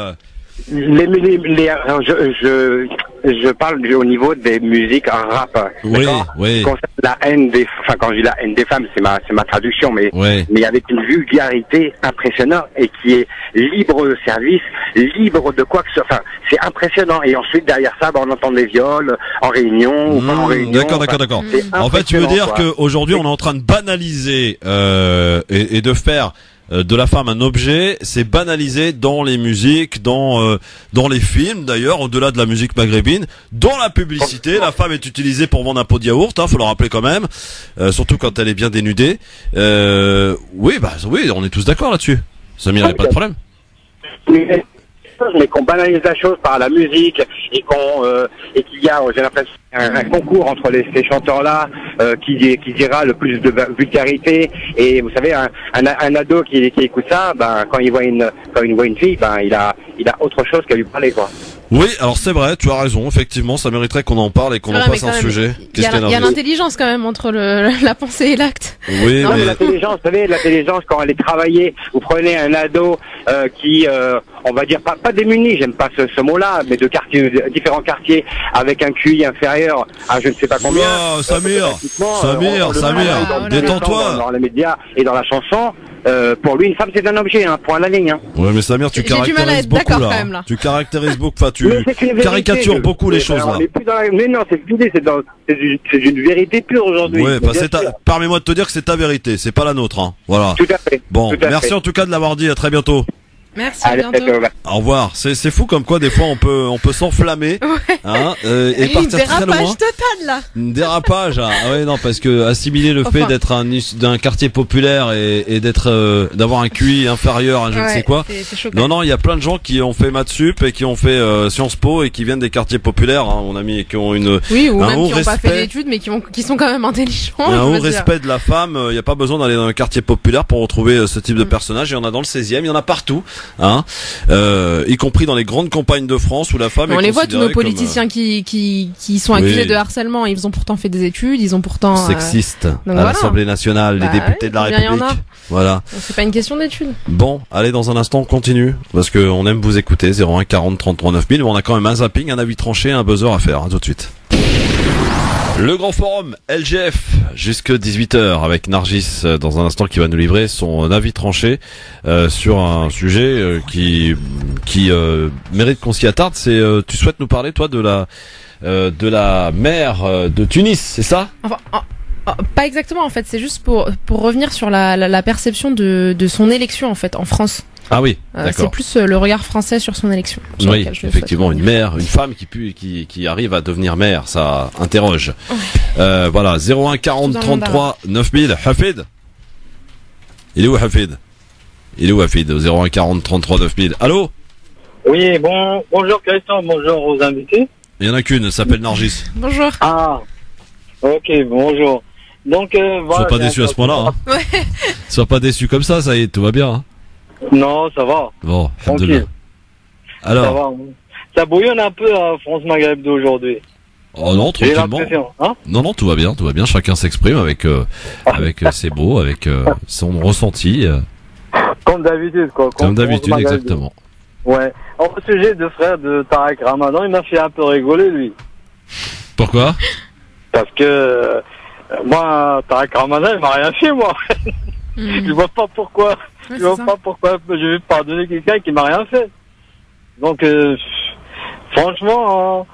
Je parle au niveau des musiques en rap. Oui, oui. Concernant la haine des, enfin, quand je dis la haine des femmes, c'est ma traduction, mais avec une vulgarité impressionnante et qui est libre de service, libre de quoi que ce soit. Enfin, c'est impressionnant. Et ensuite, derrière ça, on entend des viols en réunion ou pas en réunion. D'accord. En fait, tu veux dire qu'aujourd'hui, on est en train de banaliser et de faire de la femme un objet, c'est banalisé dans les musiques, dans les films d'ailleurs, au-delà de la musique maghrébine, dans la publicité, la femme est utilisée pour vendre un pot de yaourt, faut le rappeler quand même, surtout quand elle est bien dénudée. Oui, on est tous d'accord là-dessus. Samir, il n'y a pas de problème. Mais qu'on banalise la chose par la musique et qu'il y a, j'ai l'impression, un concours entre ces chanteurs-là qui dira le plus de vulgarité. Et vous savez, un ado qui écoute ça, quand il voit une fille, il a autre chose qu'à lui parler, quoi. Oui, alors c'est vrai, tu as raison, effectivement, ça mériterait qu'on en parle et qu'on en fasse un sujet. Il y a l'intelligence quand même entre la pensée et l'acte. Oui, mais l'intelligence, vous savez, l'intelligence quand elle est travaillée, vous prenez un ado qui, on va dire pas démuni, j'aime pas ce mot-là, mais de différents quartiers avec un QI inférieur à je ne sais pas combien. Oh, Samir, détends-toi. Dans les médias et dans la chanson. Pour lui, une femme, c'est un objet, point à la ligne. Ouais, mais Samir, tu caractérises beaucoup là. Tu caractérises beaucoup, enfin, tu caricatures beaucoup les choses là. Mais non, c'est d'une vérité pure aujourd'hui. Ouais, permets-moi de te dire que c'est ta vérité, c'est pas la nôtre, hein. Voilà. Tout à fait. Bon, merci en tout cas de l'avoir dit, à très bientôt. Merci, à bientôt. Au revoir. C'est fou comme quoi des fois on peut s'enflammer, et partir très loin. Dérapage total là. Dérapage. Ah ouais, non, parce que assimiler le fait d'être d'un quartier populaire et d'avoir un QI inférieur à je ne sais quoi. Non, il y a plein de gens qui ont fait maths sup et qui ont fait Sciences Po et qui viennent des quartiers populaires, mon ami, et qui ont ou même qui n'ont pas fait d'études mais qui sont quand même intelligents. Un haut respect de la femme. Il n'y a pas besoin d'aller dans un quartier populaire pour retrouver ce type de personnage. Il y en a dans le 16e, il y en a partout. Y compris dans les grandes campagnes de France où la femme est on les voit tous nos politiciens qui sont accusés de harcèlement, ils ont pourtant fait des études, ils ont pourtant sexistes à l'Assemblée nationale, les députés de la République. Voilà. C'est pas une question d'études. Bon, allez, dans un instant on continue parce que on aime vous écouter. 01 40 33 9000, mais on a quand même un zapping, un avis tranché, un buzzer à faire, tout de suite. Le grand forum LGF jusque 18h avec Nargis dans un instant qui va nous livrer son avis tranché sur un sujet qui mérite qu'on s'y attarde. C'est tu souhaites nous parler toi de la maire de Tunis, c'est ça? Enfin, pas exactement en fait, c'est juste pour revenir sur la perception de son élection en fait en France. Ah oui, d'accord. C'est plus le regard français sur son élection. Oui, effectivement, une femme qui arrive à devenir maire, ça interroge. Voilà, 01 40 33 9000. Hafid. Il est où Hafid? 01 40 33 9000. Allô? Oui, bonjour Christian, bonjour aux invités. Il y en a qu'une, elle s'appelle Nargis. Bonjour. Ah, ok, bonjour. Donc, voilà. Sois pas déçu à ce point-là. Hein. Ouais. Sois pas déçu comme ça y est, tout va bien. Hein. Non, ça va. Bon, alhamdoulilah. Alors. Ça va. Ça bouillonne un peu à France Maghreb d'aujourd'hui. Oh non, tranquillement. Hein, non, tout va bien. Chacun s'exprime avec ses mots, avec son ressenti. Comme d'habitude, quoi. Comme d'habitude, exactement. Ouais. Au sujet de frère de Tarek Ramadan, il m'a fait un peu rigoler, lui. Pourquoi? Parce que moi, Tarek Ramadan, il m'a rien fait, moi. Je vois pas pourquoi. Je vois pas pourquoi je vais pardonner quelqu'un qui m'a rien fait. Donc, franchement,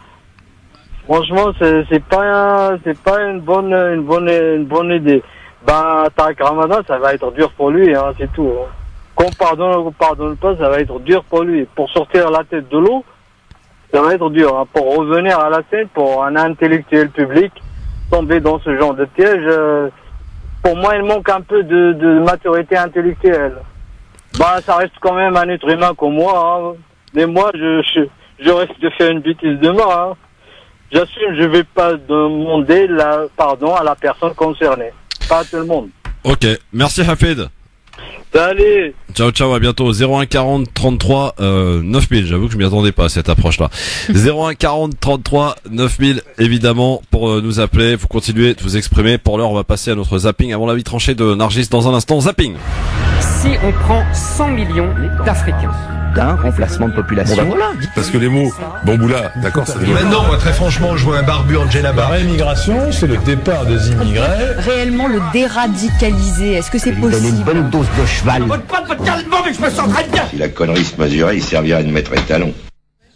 c'est pas une bonne idée. Tarek Ramadan, ça va être dur pour lui, hein, c'est tout. Hein. Qu'on pardonne ou qu'on pardonne pas, ça va être dur pour lui. Pour sortir la tête de l'eau, ça va être dur. Hein. Pour revenir à la scène, pour un intellectuel public, tomber dans ce genre de piège, pour moi, il manque un peu de maturité intellectuelle. Ça reste quand même un être humain comme moi. Hein. Mais moi, je risque de faire une bêtise demain. Hein. J'assume, je vais pas demander pardon à la personne concernée. Pas à tout le monde. Ok, merci Hafid. Salut. Ciao, ciao, à bientôt. 01 40 33 9000. J'avoue que je m'y attendais pas à cette approche-là. 01 40 33 9000, évidemment, pour nous appeler. Vous continuez de vous exprimer. Pour l'heure, on va passer à notre zapping. Avant l'avis tranché de Nargis dans un instant. Zapping. Si on prend 100 millions d'Africains, d'un remplacement de population. Bon, bah voilà. Parce que les mots bamboula, d'accord, ça veut dire. Maintenant, moi, très franchement, je vois un barbu en djellaba. La réimmigration, c'est le départ des immigrés. Réellement le déradicaliser, est-ce que c'est possible? Une bonne dose de cheval. Si la connerie se mesurait, il servirait de maître étalon.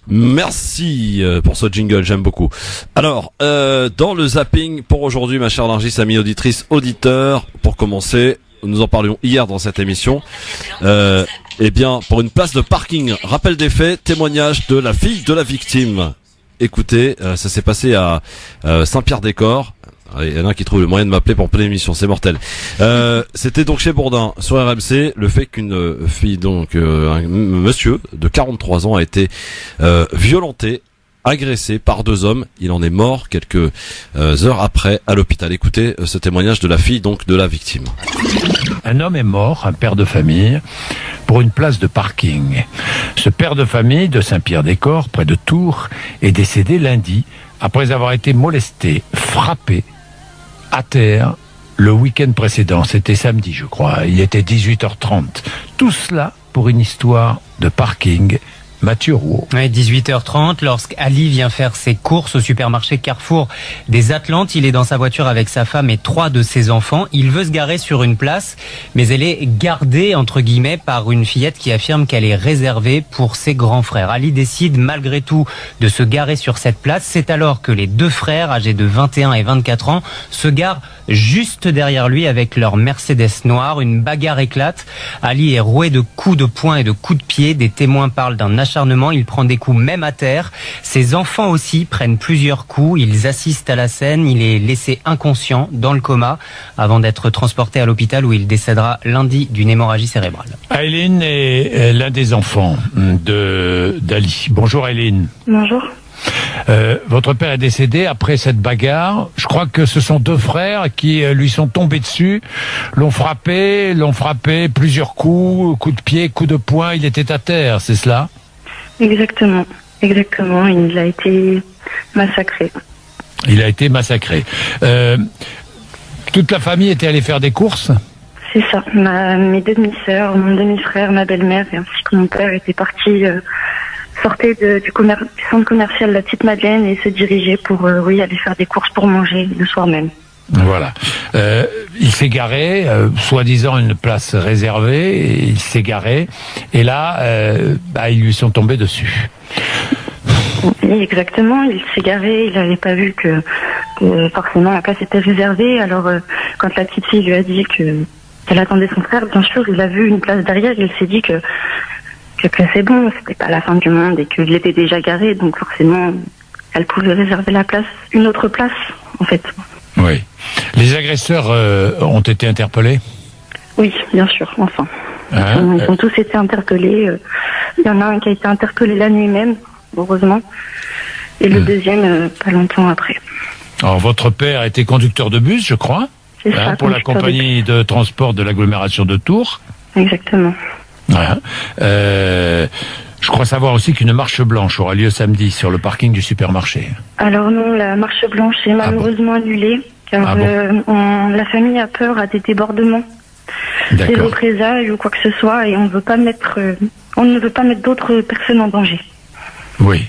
Merci pour ce jingle, j'aime beaucoup. Alors, dans le zapping pour aujourd'hui, ma chère Nargis, amis auditrices, auditeurs, pour commencer, nous en parlions hier dans cette émission. Eh bien, pour une place de parking, rappel des faits, témoignage de la fille de la victime. Écoutez, ça s'est passé à Saint-Pierre-des-Corps. Il y en a un qui trouve le moyen de m'appeler pour plein émission, c'est mortel. C'était donc chez Bourdin, sur RMC, le fait qu'une fille, donc un monsieur de 43 ans a été violenté, agressé par deux hommes. Il en est mort quelques heures après à l'hôpital. Écoutez ce témoignage de la fille donc de la victime. Un homme est mort, un père de famille, pour une place de parking. Ce père de famille de Saint-Pierre-des-Corps, près de Tours, est décédé lundi après avoir été molesté, frappé, à terre, le week-end précédent. C'était samedi, je crois. Il était 18h30. Tout cela pour une histoire de parking. Mathieu Rouault. Ouais, 18h30, lorsqu'Ali vient faire ses courses au supermarché Carrefour des Atlantes, il est dans sa voiture avec sa femme et 3 de ses enfants. Il veut se garer sur une place, mais elle est gardée, entre guillemets, par une fillette qui affirme qu'elle est réservée pour ses grands frères. Ali décide malgré tout de se garer sur cette place. C'est alors que les deux frères, âgés de 21 et 24 ans, se garent juste derrière lui avec leur Mercedes noire. Une bagarre éclate. Ali est roué de coups de poing et de coups de pied. Des témoins parlent d'un acharnement, il prend des coups même à terre. Ses enfants aussi prennent plusieurs coups, ils assistent à la scène, il est laissé inconscient dans le coma avant d'être transporté à l'hôpital où il décédera lundi d'une hémorragie cérébrale. Aileen est l'un des enfants d'Ali. Bonjour Aileen. Bonjour. Votre père est décédé après cette bagarre. Je crois que ce sont deux frères qui lui sont tombés dessus, l'ont frappé plusieurs coups, coups de pied, coups de poing. Il était à terre, c'est cela? Exactement. Il a été massacré. Toute la famille était allée faire des courses? C'est ça. Mes demi-sœurs, mon demi-frère, ma belle-mère et ainsi que mon père étaient partis... sortait du centre commercial La Petite Madeleine et se dirigeait pour aller faire des courses pour manger le soir même. Voilà. Il s'est garé, soi-disant une place réservée, et il s'est garé, et là, ils lui sont tombés dessus. Oui, exactement, il s'est garé, il n'avait pas vu que forcément la place était réservée, alors quand la petite fille lui a dit qu'elle attendait son frère, bien sûr, il a vu une place derrière, il s'est dit que c'est bon, c'était pas la fin du monde et qu'il était déjà garé, donc forcément, elle pouvait réserver la place, une autre place, en fait. Oui. Les agresseurs ont été interpellés? Oui, bien sûr, enfin. Ils ont tous été interpellés. Il y en a un qui a été interpellé la nuit même, heureusement, et le deuxième pas longtemps après. Alors, votre père était conducteur de bus, je crois, c'est ça, pour la compagnie de transport de l'agglomération de Tours. Exactement. Je crois savoir aussi qu'une marche blanche aura lieu samedi sur le parking du supermarché. Alors non, la marche blanche est malheureusement annulée, car la famille a peur à des débordements, des représailles ou quoi que ce soit, et on ne veut pas mettre d'autres personnes en danger. Oui.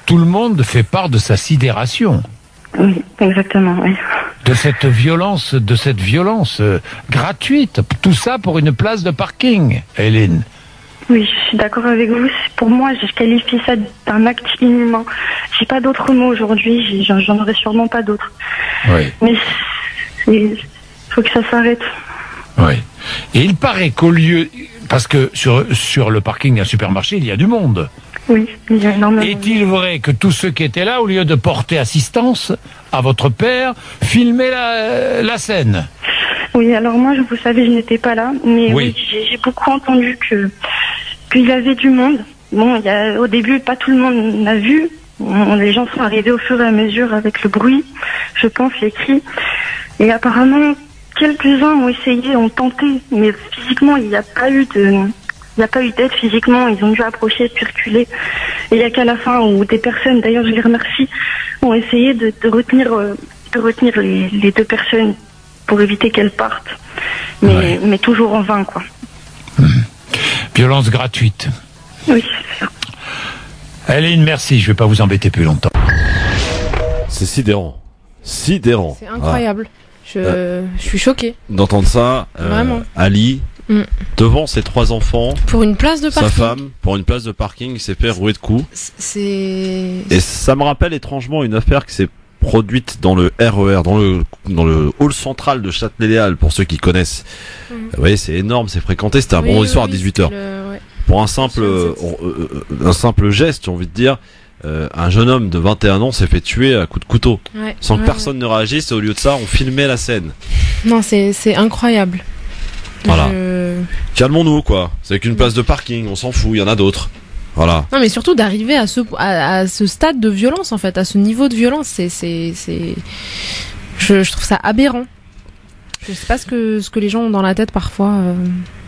Tout le monde fait part de sa sidération. Oui, exactement, oui. De cette violence gratuite. Tout ça pour une place de parking, Hélène. Oui, je suis d'accord avec vous. Pour moi, je qualifie ça d'un acte inhumain. J'ai pas d'autres mots aujourd'hui. J'en aurai sûrement pas d'autres. Oui. Mais il faut que ça s'arrête. Oui. Et il paraît qu'au lieu... Parce que sur le parking d'un supermarché, il y a du monde. Oui, il y a énormément. Est-il vrai que tous ceux qui étaient là, au lieu de porter assistance à votre père, filmaient la scène? Oui, alors moi, vous savez, je n'étais pas là, mais oui, j'ai beaucoup entendu qu'il y avait du monde. Bon, au début, pas tout le monde l'a vu. Les gens sont arrivés au fur et à mesure avec le bruit, je pense, les cris. Et apparemment, quelques-uns ont essayé, ont tenté, mais physiquement, il n'y a pas eu d'aide physiquement. Ils ont dû approcher, circuler. Et il n'y a qu'à la fin où des personnes, d'ailleurs je les remercie, ont essayé de retenir les deux personnes pour éviter qu'elles partent. Mais toujours en vain, quoi. Violence gratuite. Oui, c'est ça. Aline, merci, je vais pas vous embêter plus longtemps. C'est sidérant. Sidérant. C'est incroyable. Je suis choquée. D'entendre ça, Vraiment. Ali, devant ses 3 enfants, pour une place de parking. sa femme, pour une place de parking, il s'est fait rouer de coups. C'est... Et ça me rappelle étrangement une affaire qui s'est produite dans le RER, dans le hall central de Châtelet-Les-Halles, pour ceux qui connaissent. Vous voyez, c'est énorme, c'est fréquenté, c'était un vendredi soir à 18h. Pour un simple geste, j'ai envie de dire, un jeune homme de 21 ans s'est fait tuer à coups de couteau. Sans que personne ne réagisse, et au lieu de ça, on filmait la scène. Non, c'est incroyable. Voilà. Calmons-nous, quoi. C'est qu'une place de parking, on s'en fout, il y en a d'autres. Voilà. Non, mais surtout d'arriver à ce stade de violence, en fait, à ce niveau de violence, je trouve ça aberrant. Je sais pas ce que les gens ont dans la tête parfois.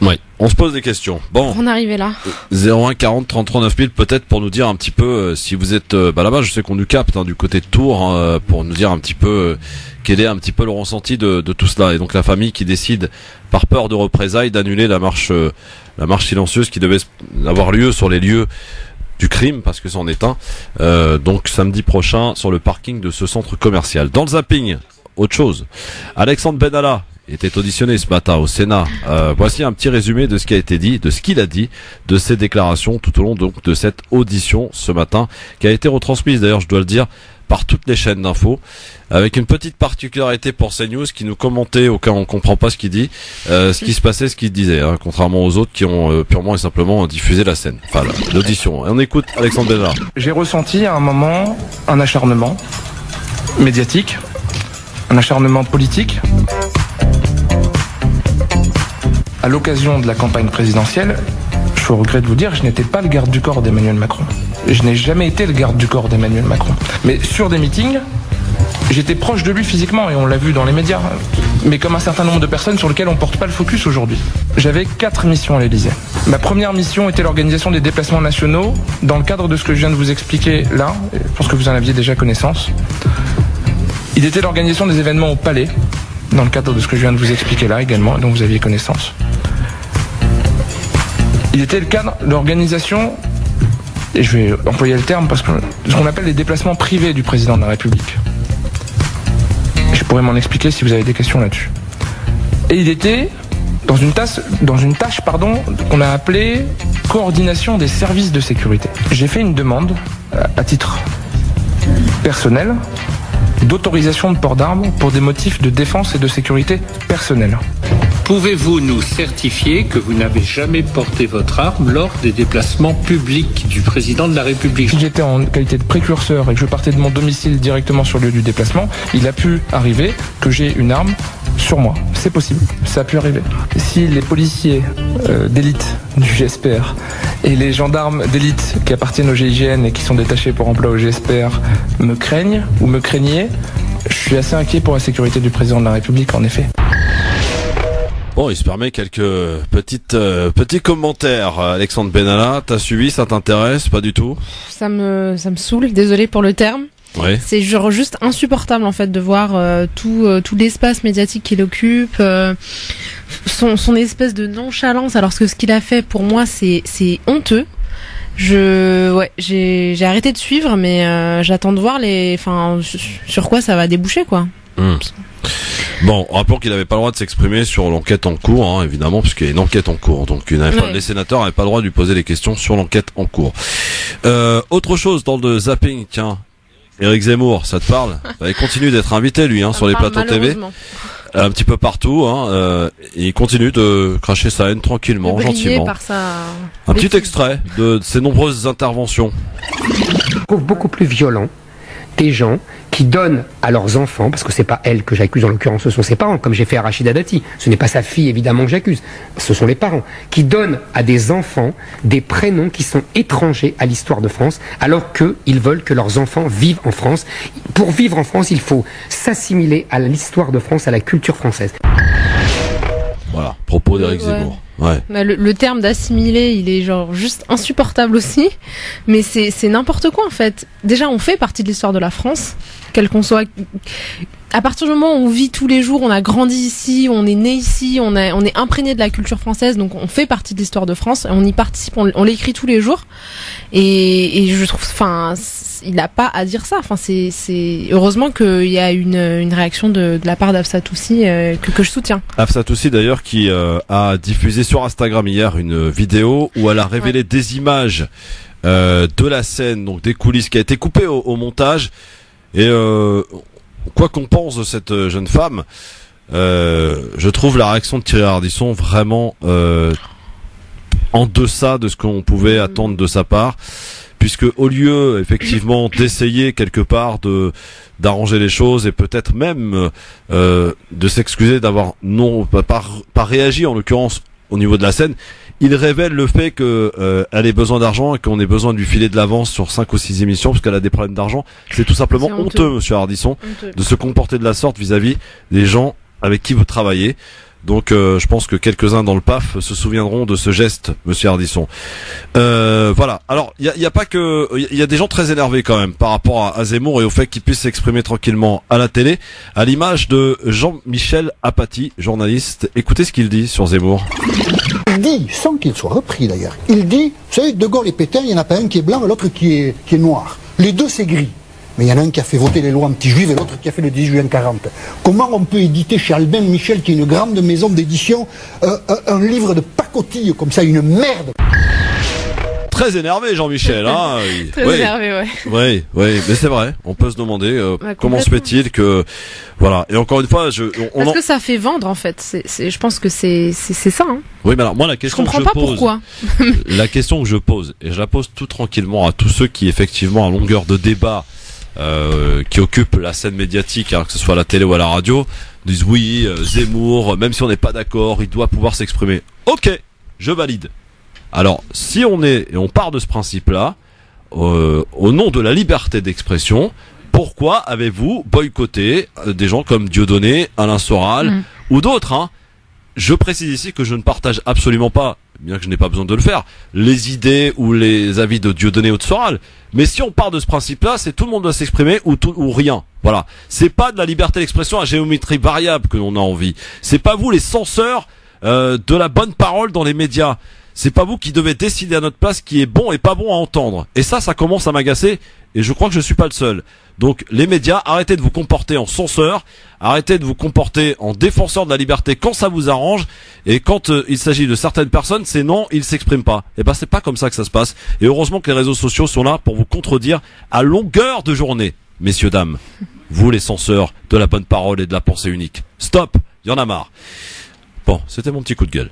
Ouais, on se pose des questions. Bon. Pour en arriver là. 01 40 33 9000 peut-être pour nous dire un petit peu si vous êtes là-bas, je sais qu'on nous capte du côté de Tours pour nous dire un petit peu quel est un petit peu le ressenti de tout cela. Et donc la famille qui décide par peur de représailles d'annuler la marche silencieuse qui devait avoir lieu sur les lieux du crime, parce que c'en est un, donc samedi prochain sur le parking de ce centre commercial. Dans le zapping, autre chose, Alexandre Benalla était auditionné ce matin au Sénat. Voici un petit résumé de ce qui a été dit, de ce qu'il a dit, de ses déclarations tout au long donc de cette audition ce matin, qui a été retransmise d'ailleurs, je dois le dire, par toutes les chaînes d'infos, avec une petite particularité pour CNews qui nous commentait au cas où on comprend pas ce qu'il dit, ce qui se passait, ce qu'il disait, contrairement aux autres qui ont purement et simplement diffusé la scène, enfin l'audition. Et on écoute Alexandre Benalla. J'ai ressenti à un moment un acharnement médiatique, un acharnement politique. À l'occasion de la campagne présidentielle, je regrette de vous dire, je n'étais pas le garde du corps d'Emmanuel Macron. Je n'ai jamais été le garde du corps d'Emmanuel Macron. Mais sur des meetings, j'étais proche de lui physiquement, et on l'a vu dans les médias, mais comme un certain nombre de personnes sur lesquelles on ne porte pas le focus aujourd'hui. J'avais 4 missions à l'Élysée. Ma première mission était l'organisation des déplacements nationaux, dans le cadre de ce que je viens de vous expliquer là, je pense que vous en aviez déjà connaissance. Il était l'organisation des événements au Palais, dans le cadre de ce que je viens de vous expliquer là également, dont vous aviez connaissance. Il était le cadre de l'organisation, et je vais employer le terme parce que ce qu'on appelle les déplacements privés du président de la République. Je pourrais m'en expliquer si vous avez des questions là-dessus. Et il était dans une tâche qu'on a appelée coordination des services de sécurité. J'ai fait une demande à titre personnel d'autorisation de port d'armes pour des motifs de défense et de sécurité personnelle. Pouvez-vous nous certifier que vous n'avez jamais porté votre arme lors des déplacements publics du président de la République? Si j'étais en qualité de précurseur et que je partais de mon domicile directement sur le lieu du déplacement, il a pu arriver que j'ai une arme sur moi. C'est possible, ça a pu arriver. Si les policiers d'élite du GSPR et les gendarmes d'élite qui appartiennent au GIGN et qui sont détachés pour emploi au GSPR me craignent ou me craignaient, je suis assez inquiet pour la sécurité du président de la République, en effet. Bon, il se permet quelques petits commentaires. Alexandre Benalla, t'as suivi, ça t'intéresse? Pas du tout? Ça me saoule, désolé pour le terme. Ouais. C'est genre juste insupportable en fait de voir tout l'espace médiatique qu'il occupe, son espèce de nonchalance, alors que ce qu'il a fait pour moi c'est honteux. J'ai arrêté de suivre, mais j'attends de voir sur quoi ça va déboucher quoi. Bon, rappelons qu'il n'avait pas le droit de s'exprimer sur l'enquête en cours, évidemment, puisqu'il y a une enquête en cours. Donc, les sénateurs n'avaient pas le droit de lui poser des questions sur l'enquête en cours. Autre chose dans le zapping, tiens, Éric Zemmour, ça te parle? Il continue d'être invité, lui, sur les plateaux TV. Un petit peu partout, il continue de cracher sa haine tranquillement, gentiment. Un petit extrait de ses nombreuses interventions. Je trouve beaucoup plus violent des gens qui donnent à leurs enfants, parce que c'est pas elle que j'accuse en l'occurrence, ce sont ses parents, comme j'ai fait à Rachida Dati, ce n'est pas sa fille évidemment que j'accuse, ce sont les parents, qui donnent à des enfants des prénoms qui sont étrangers à l'histoire de France, alors qu'ils veulent que leurs enfants vivent en France. Pour vivre en France, il faut s'assimiler à l'histoire de France, à la culture française. Voilà, propos d'Éric Zemmour. Ouais. Le terme d'assimiler, il est genre juste insupportable aussi, mais c'est n'importe quoi en fait. Déjà, on fait partie de l'histoire de la France, quel qu'on soit. À partir du moment où on vit tous les jours, on a grandi ici, on est né ici, on est imprégné de la culture française, donc on fait partie de l'histoire de France, on y participe, on l'écrit tous les jours, et je trouve, enfin, il n'a pas à dire ça. Enfin, c'est heureusement qu'il y a une réaction de la part d'Afsa Toussi que je soutiens. Afsa Toussi d'ailleurs qui a diffusé sur Instagram hier une vidéo où elle a révélé des images de la scène, donc des coulisses qui a été coupée au montage, et quoi qu'on pense de cette jeune femme, je trouve la réaction de Thierry Ardisson vraiment en deçà de ce qu'on pouvait attendre de sa part, puisque au lieu effectivement d'essayer quelque part d'arranger les choses et peut-être même de s'excuser d'avoir pas réagi en l'occurrence au niveau de la scène, il révèle le fait que elle ait besoin d'argent et qu'on ait besoin de lui filer de l'avance sur 5 ou 6 émissions parce qu'elle a des problèmes d'argent. C'est tout simplement honteux, monsieur Ardisson, de se comporter de la sorte vis-à-vis des gens avec qui vous travaillez. Donc je pense que quelques-uns dans le PAF se souviendront de ce geste, monsieur Ardisson. Voilà. Alors il y a pas que, il y a des gens très énervés quand même par rapport à Zemmour et au fait qu'il puisse s'exprimer tranquillement à la télé, à l'image de Jean-Michel Apathy, journaliste. Écoutez ce qu'il dit sur Zemmour. Il dit, sans qu'il soit repris d'ailleurs, il dit, vous savez, De Gaulle et Pétain, il n'y en a pas un qui est blanc et l'autre qui est noir. Les deux c'est gris. Mais il y en a un qui a fait voter les lois anti-juives et l'autre qui a fait le 10 juin 40. Comment on peut éditer chez Albin Michel, qui est une grande maison d'édition, un livre de pacotille comme ça, une merde? Très énervé Jean-Michel, hein. Très énervé, ouais. Oui, mais c'est vrai. On peut se demander comment se fait-il que, voilà. Et encore une fois, parce que ça fait vendre en fait. Je pense que c'est ça. Hein. Oui, mais alors moi la question que je pose, pourquoi. La question que je pose, et je la pose tout tranquillement à tous ceux qui effectivement à longueur de débat qui occupent la scène médiatique, hein, que ce soit à la télé ou à la radio, disent oui, Zemmour, même si on n'est pas d'accord, il doit pouvoir s'exprimer. Ok, je valide. Alors, si on part de ce principe-là, au nom de la liberté d'expression, pourquoi avez-vous boycotté des gens comme Dieudonné, Alain Soral ou d'autres, hein? Je précise ici que je ne partage absolument pas, bien que je n'ai pas besoin de le faire, les idées ou les avis de Dieudonné ou de Soral. Mais si on part de ce principe-là, c'est tout le monde doit s'exprimer ou rien. Voilà. C'est pas de la liberté d'expression à géométrie variable que l'on a envie. C'est pas vous les censeurs de la bonne parole dans les médias. C'est pas vous qui devez décider à notre place qui est bon et pas bon à entendre. Et ça commence à m'agacer, et je crois que je suis pas le seul. Donc, les médias, arrêtez de vous comporter en censeurs, arrêtez de vous comporter en défenseurs de la liberté quand ça vous arrange, et quand il s'agit de certaines personnes, c'est non, ils s'expriment pas. Et ben, c'est pas comme ça que ça se passe. Et heureusement que les réseaux sociaux sont là pour vous contredire à longueur de journée, messieurs, dames. Vous, les censeurs de la bonne parole et de la pensée unique. Stop, y en a marre. Bon, c'était mon petit coup de gueule.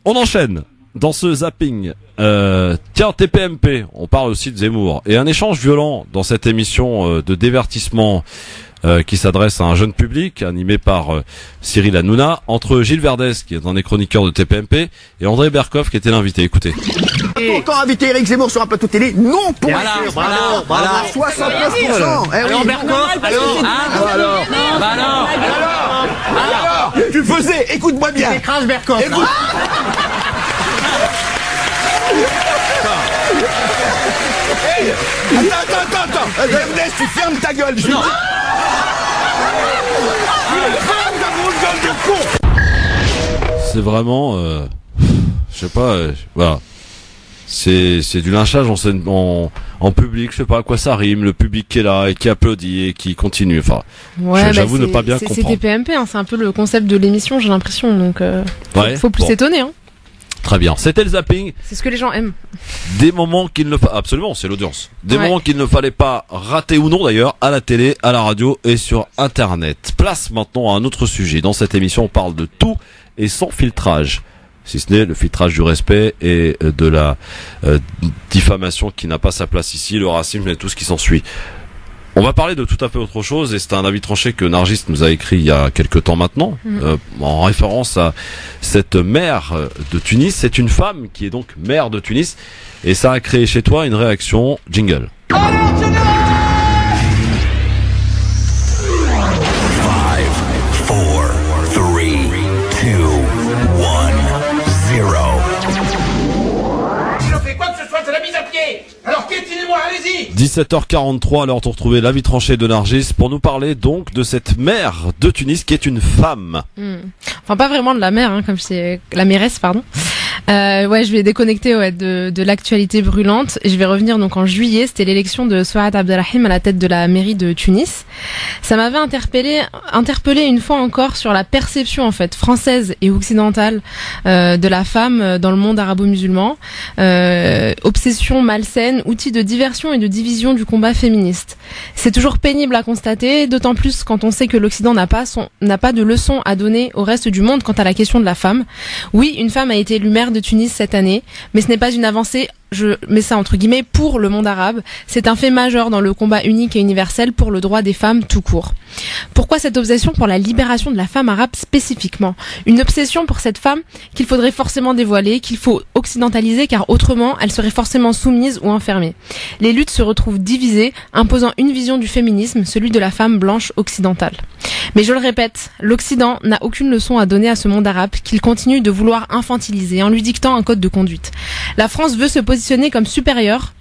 On enchaîne. Dans ce zapping, tiens, TPMP, on parle aussi de Zemmour, et un échange violent dans cette émission de divertissement qui s'adresse à un jeune public, animé par Cyril Hanouna, entre Gilles Verdez, qui est un des chroniqueurs de TPMP, et André Berkoff, qui était l'invité. Écoutez. Pourtant inviter Éric Zemmour sur un plateau télé, non pour voilà. 69%. Alors Berkoff, alors, tu faisais, écoute-moi bien. Tu t'écrases Berkoff. Attends. Ernest, tu fermes ta gueule. Non. C'est vraiment, je sais pas, voilà. C'est du lynchage en public, je sais pas à quoi ça rime, le public qui est là et qui applaudit et qui continue, enfin, ouais, j'avoue ne pas bien comprendre. C'est TPMP, hein, c'est un peu le concept de l'émission, j'ai l'impression, donc faut plus s'étonner, hein. Très bien, c'était le zapping. C'est ce que les gens aiment. Des moments qu'il ne fallait, absolument, c'est l'audience. Des moments qu'il ne fallait pas rater ou non d'ailleurs, à la télé, à la radio et sur Internet. Place maintenant à un autre sujet. Dans cette émission, on parle de tout et sans filtrage. Si ce n'est le filtrage du respect et de la diffamation qui n'a pas sa place ici, le racisme et tout ce qui s'ensuit. On va parler de tout à fait autre chose, et c'est un avis tranché que Nargis nous a écrit il y a quelques temps maintenant, en référence à cette mère de Tunis. C'est une femme qui est donc mère de Tunis, et ça a créé chez toi une réaction. Jingle. Alors piétinez-moi, allez-y. 17h43, alors de retrouver l'avis tranché de Nargis pour nous parler donc de cette mère de Tunis qui est une femme. Enfin, pas vraiment de la mère, comme c'est la mairesse, pardon. Je vais déconnecter de l'actualité brûlante et je vais revenir donc en juillet. C'était l'élection de Souad Abdelrahim à la tête de la mairie de Tunis. Ça m'avait interpellé une fois encore sur la perception en fait française et occidentale de la femme dans le monde arabo-musulman. Obsession malsaine, outil de diversion et de division du combat féministe. C'est toujours pénible à constater, d'autant plus quand on sait que l'Occident n'a pas de leçon à donner au reste du monde quant à la question de la femme. Oui, une femme a été élue maire de Tunis cette année, mais ce n'est pas une avancée, je mets ça entre guillemets, pour le monde arabe. C'est un fait majeur dans le combat unique et universel pour le droit des femmes tout court. Pourquoi cette obsession pour la libération de la femme arabe spécifiquement? Une obsession pour cette femme qu'il faudrait forcément dévoiler, qu'il faut occidentaliser, car autrement elle serait forcément soumise ou enfermée. Les luttes se retrouvent divisées, imposant une vision du féminisme, celui de la femme blanche occidentale. Mais je le répète, l'Occident n'a aucune leçon à donner à ce monde arabe qu'il continue de vouloir infantiliser en lui dictant un code de conduite. La France veut se positionner comme supérieure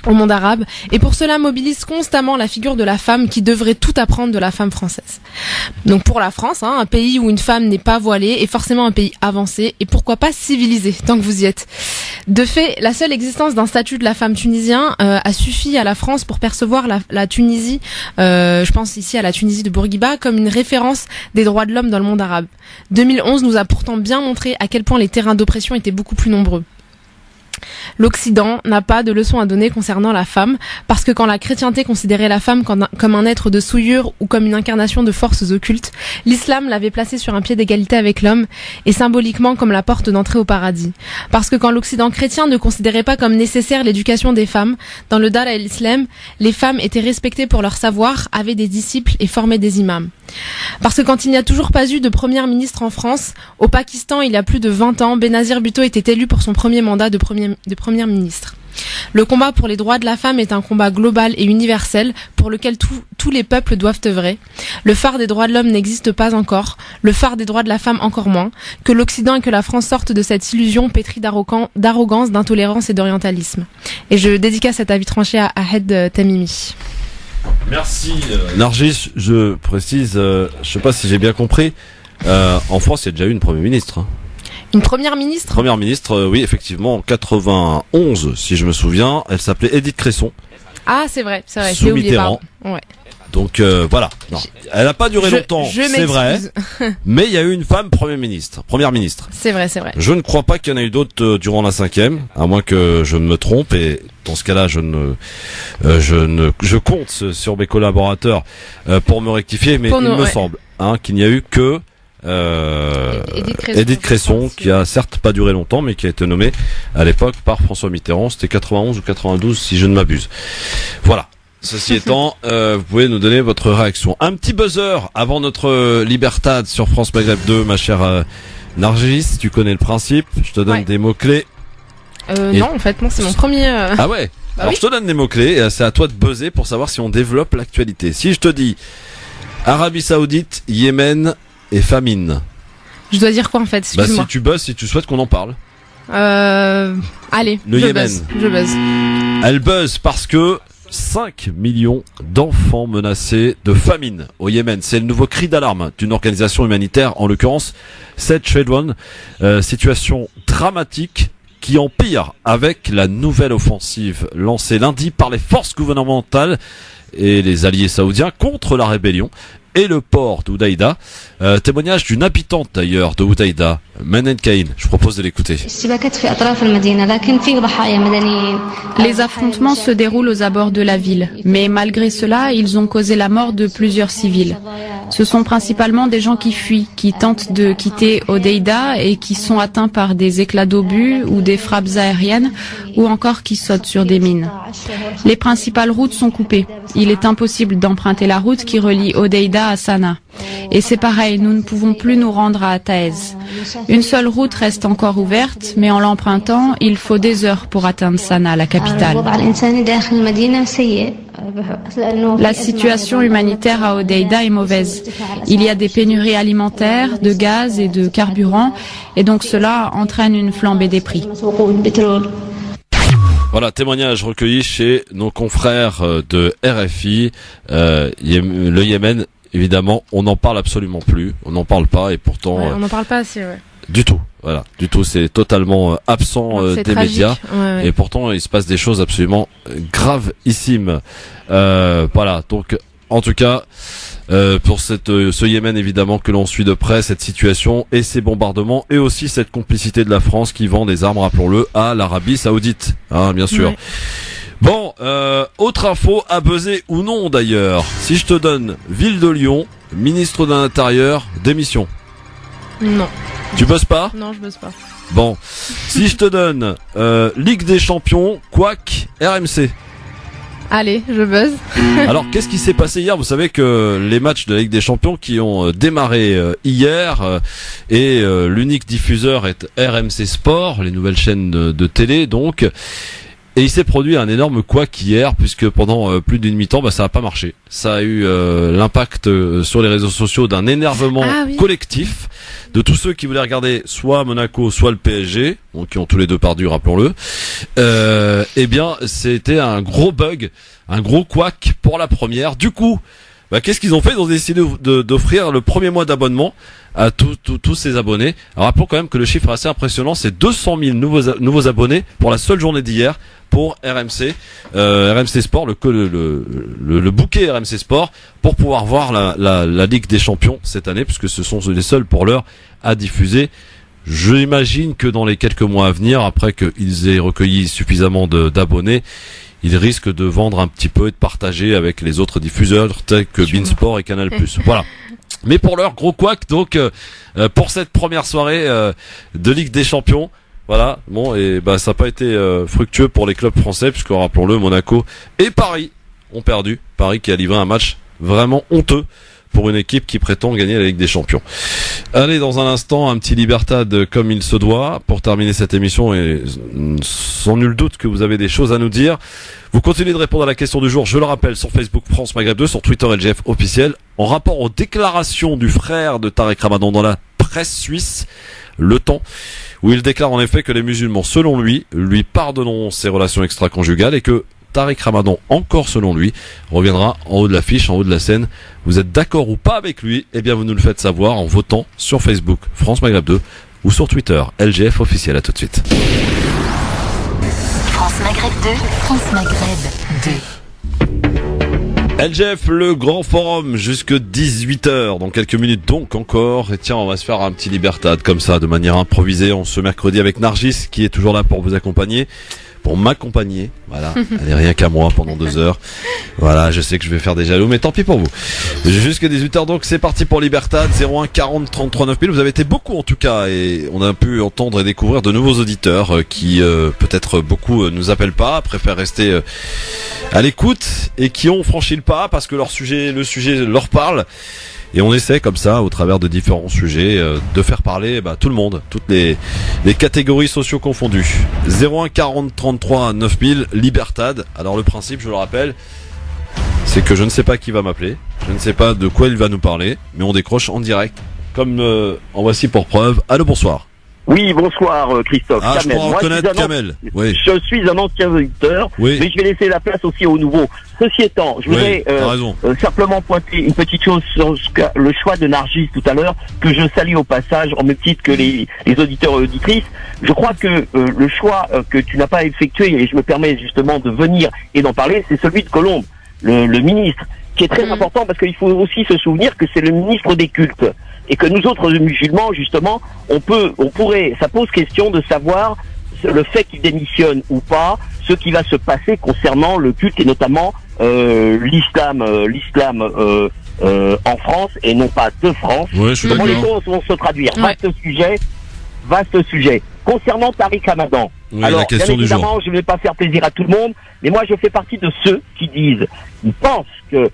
au monde arabe et pour cela mobilise constamment la figure de la femme qui devrait tout apprendre de la femme française. Donc pour la France, un pays où une femme n'est pas voilée est forcément un pays avancé et pourquoi pas civilisé tant que vous y êtes. De fait, la seule existence d'un statut de la femme tunisien a suffi à la France pour percevoir la Tunisie, je pense ici à la Tunisie de Bourguiba, comme une référence des droits de l'homme dans le monde arabe. 2011 nous a pourtant bien montré à quel point les terrains d'oppression étaient beaucoup plus nombreux. L'Occident n'a pas de leçon à donner concernant la femme, parce que quand la chrétienté considérait la femme comme un être de souillure ou comme une incarnation de forces occultes, l'islam l'avait placée sur un pied d'égalité avec l'homme et symboliquement comme la porte d'entrée au paradis. Parce que quand l'Occident chrétien ne considérait pas comme nécessaire l'éducation des femmes, dans le Dar al-Islam, les femmes étaient respectées pour leur savoir, avaient des disciples et formaient des imams. Parce que quand il n'y a toujours pas eu de première ministre en France, au Pakistan il y a plus de 20 ans, Benazir Bhutto était élu pour son premier mandat de première ministre. Le combat pour les droits de la femme est un combat global et universel pour lequel tous les peuples doivent œuvrer. Le phare des droits de l'homme n'existe pas encore, le phare des droits de la femme encore moins. Que l'Occident et que la France sortent de cette illusion pétrie d'arrogance, d'intolérance et d'orientalisme. Et je dédicace cet avis tranché à Ahed Tamimi. Merci Nargis, je précise, je sais pas si j'ai bien compris, en France il y a déjà eu une première ministre. Une première ministre? Première ministre, oui, effectivement, en 91, si je me souviens, elle s'appelait Édith Cresson. Ah, c'est vrai, sous Mitterrand. Ouais. Donc voilà, non. Elle n'a pas duré longtemps, c'est vrai, mais il y a eu une femme première ministre. C'est vrai. Je ne crois pas qu'il y en ait eu d'autres durant la 5e, à moins que je ne me trompe, et dans ce cas-là, je compte sur mes collaborateurs pour me rectifier, mais il me semble qu'il n'y a eu que Édith Cresson, qui a certes pas duré longtemps, mais qui a été nommée à l'époque par François Mitterrand. C'était 91 ou 92, si je ne m'abuse. Voilà. Ceci étant, vous pouvez nous donner votre réaction. Un petit buzzer avant notre Libertad sur France Maghreb 2, ma chère Nargis. Tu connais le principe. Je te donne des mots-clés. Non, en fait, non, c'est mon premier... Ah ouais. Alors je te donne des mots-clés et c'est à toi de buzzer pour savoir si on développe l'actualité. Si je te dis Arabie Saoudite, Yémen et famine. Je dois dire quoi en fait? Excuse-moi. Si tu buzzes, si tu souhaites qu'on en parle. Allez, le Yémen. Je buzz. Elle buzz parce que 5 millions d'enfants menacés de famine au Yémen. C'est le nouveau cri d'alarme d'une organisation humanitaire, en l'occurrence Save Children. Situation dramatique qui empire avec la nouvelle offensive lancée lundi par les forces gouvernementales et les alliés saoudiens contre la rébellion et le port d'Hodeïda. Témoignage d'une habitante d'ailleurs de Hodeïda, Manen Kaïn. Je vous propose de l'écouter. Les affrontements se déroulent aux abords de la ville, mais malgré cela, ils ont causé la mort de plusieurs civils. Ce sont principalement des gens qui fuient, qui tentent de quitter Hodeïda et qui sont atteints par des éclats d'obus ou des frappes aériennes ou encore qui sautent sur des mines. Les principales routes sont coupées. Il est impossible d'emprunter la route qui relie Hodeïda à Sanaa. Et c'est pareil, nous ne pouvons plus nous rendre à Taez. Une seule route reste encore ouverte, mais en l'empruntant, il faut des heures pour atteindre Sanaa, la capitale. La situation humanitaire à Hodeïda est mauvaise. Il y a des pénuries alimentaires, de gaz et de carburant, et donc cela entraîne une flambée des prix. Voilà, témoignage recueilli chez nos confrères de RFI. Le Yémen, évidemment, on n'en parle absolument plus. On n'en parle pas et pourtant... Ouais, on n'en parle pas assez, ouais. Du tout, voilà, du tout, c'est totalement absent des tragique. médias, ouais. Et pourtant il se passe des choses absolument gravissimes. Voilà, donc en tout cas pour ce Yémen évidemment que l'on suit de près, cette situation et ces bombardements et aussi cette complicité de la France qui vend des armes, rappelons-le, à l'Arabie Saoudite, hein, bien sûr. Ouais. Bon, autre info, à buzzer ou non d'ailleurs. Si je te donne Ville de Lyon, ministre de l'Intérieur, démission. Non. Tu bosses pas? Non, je bosse pas. Bon, si je te donne Ligue des Champions, Quack, RMC. Allez, je buzz. Alors, qu'est-ce qui s'est passé hier? Vous savez que les matchs de la Ligue des Champions qui ont démarré hier et l'unique diffuseur est RMC Sport, les nouvelles chaînes de télé donc. Et il s'est produit un énorme couac hier puisque pendant plus d'une mi-temps, ça n'a pas marché. Ça a eu l'impact sur les réseaux sociaux d'un énervement collectif de tous ceux qui voulaient regarder soit Monaco, soit le PSG, donc qui ont tous les deux perdu, rappelons-le. Eh bien, c'était un gros bug, un gros couac pour la première. Du coup, qu'est-ce qu'ils ont fait? Ils ont décidé d'offrir le premier mois d'abonnement à tous ces abonnés. Alors, rappelons quand même que le chiffre est assez impressionnant, c'est 200 000 nouveaux abonnés pour la seule journée d'hier pour RMC, RMC Sport, le bouquet RMC Sport, pour pouvoir voir la Ligue des Champions cette année, puisque ce sont les seuls pour l'heure à diffuser. J'imagine que dans les quelques mois à venir, après qu'ils aient recueilli suffisamment d'abonnés, ils risquent de vendre un petit peu et de partager avec les autres diffuseurs tels que Beansport et Canal+. Voilà. Mais pour l'heure, gros couac donc pour cette première soirée de Ligue des Champions. Voilà, bon, et ça n'a pas été fructueux pour les clubs français, puisque rappelons-le, Monaco et Paris ont perdu. Paris qui a livré un match vraiment honteux pour une équipe qui prétend gagner la Ligue des Champions. Allez, dans un instant, un petit Libertad comme il se doit, pour terminer cette émission, et sans nul doute que vous avez des choses à nous dire. Vous continuez de répondre à la question du jour, je le rappelle, sur Facebook France Maghreb 2, sur Twitter LGF officiel, en rapport aux déclarations du frère de Tariq Ramadan dans la presse suisse, Le Temps, où il déclare en effet que les musulmans, selon lui pardonneront ses relations extra-conjugales et que Tariq Ramadan, encore selon lui, reviendra en haut de l'affiche, en haut de la scène. Vous êtes d'accord ou pas avec lui? Eh bien, vous nous le faites savoir en votant sur Facebook France Maghreb 2 ou sur Twitter LGF officiel. À tout de suite. France Maghreb 2, France Maghreb 2. LGF, le grand forum, jusque 18h, dans quelques minutes donc encore. Et tiens, on va se faire un petit Libertad comme ça, de manière improvisée, en ce mercredi avec Nargis, qui est toujours là pour vous accompagner, pour m'accompagner. Voilà, elle est rien qu'à moi pendant 2 heures. Voilà, je sais que je vais faire des jaloux, mais tant pis pour vous. Jusque 18h donc, c'est parti pour Libertad, 01 40 33 9000. Vous avez été beaucoup en tout cas, et on a pu entendre et découvrir de nouveaux auditeurs qui, peut-être beaucoup nous appellent pas, préfèrent rester à l'écoute, et qui ont franchi le pas parce que le sujet leur parle. Et on essaie comme ça, au travers de différents sujets, de faire parler tout le monde, toutes les catégories socio confondues. 01 40 33 9000, Libertad. Alors le principe, je le rappelle, c'est que je ne sais pas qui va m'appeler, je ne sais pas de quoi il va nous parler, mais on décroche en direct, comme en voici pour preuve. Allô, bonsoir. Oui, bonsoir Christophe. Ah, Kamel. je peux reconnaître Kamel. Oui. Je suis un ancien auditeur, mais je vais laisser la place aussi aux nouveaux. Ceci étant, je voudrais simplement pointer une petite chose sur le choix de Nargis tout à l'heure, que je salue au passage, en même titre que les auditeurs et auditrices. Je crois que le choix que tu n'as pas effectué, et je me permets justement de venir et d'en parler, c'est celui de Colombe, le ministre, qui est très important parce qu'il faut aussi se souvenir que c'est le ministre des cultes. et que nous autres musulmans, justement, ça pose question de savoir le fait qu'il démissionne ou pas, ce qui va se passer concernant le culte et notamment l'islam en France et non pas de France. Ouais, je suis Comment les d'accord. choses vont se traduire. Ouais. Vaste sujet. Concernant Tariq Ramadan, Oui, alors la question bien du jour. évidemment, je ne vais pas faire plaisir à tout le monde, mais moi je fais partie de ceux qui ils pensent que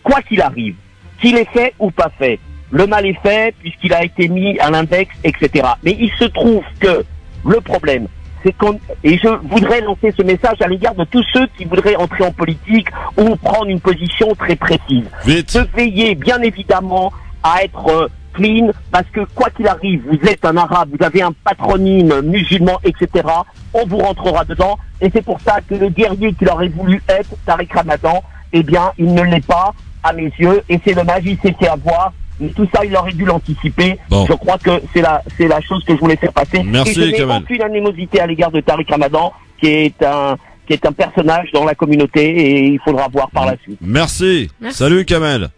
quoi qu'il arrive, qu'il est fait ou pas fait, le mal est fait puisqu'il a été mis à l'index, etc. Mais il se trouve que le problème, c'est et je voudrais lancer ce message à l'égard de tous ceux qui voudraient entrer en politique ou prendre une position très précise. Vite. De veiller bien évidemment à être clean, parce que quoi qu'il arrive, vous êtes un arabe, vous avez un patronyme musulman, etc. On vous rentrera dedans, et c'est pour ça que le guerrier qu'il aurait voulu être, Tariq Ramadan, eh bien, il ne l'est pas à mes yeux, et c'est dommage, il s'est fait avoir. Mais tout ça, il aurait dû l'anticiper. Bon. Je crois que c'est la chose que je voulais faire passer. Merci, et je n'ai Kamel. aucune animosité à l'égard de Tariq Ramadan, qui est un personnage dans la communauté, et il faudra voir par la suite. Merci. Salut Kamel.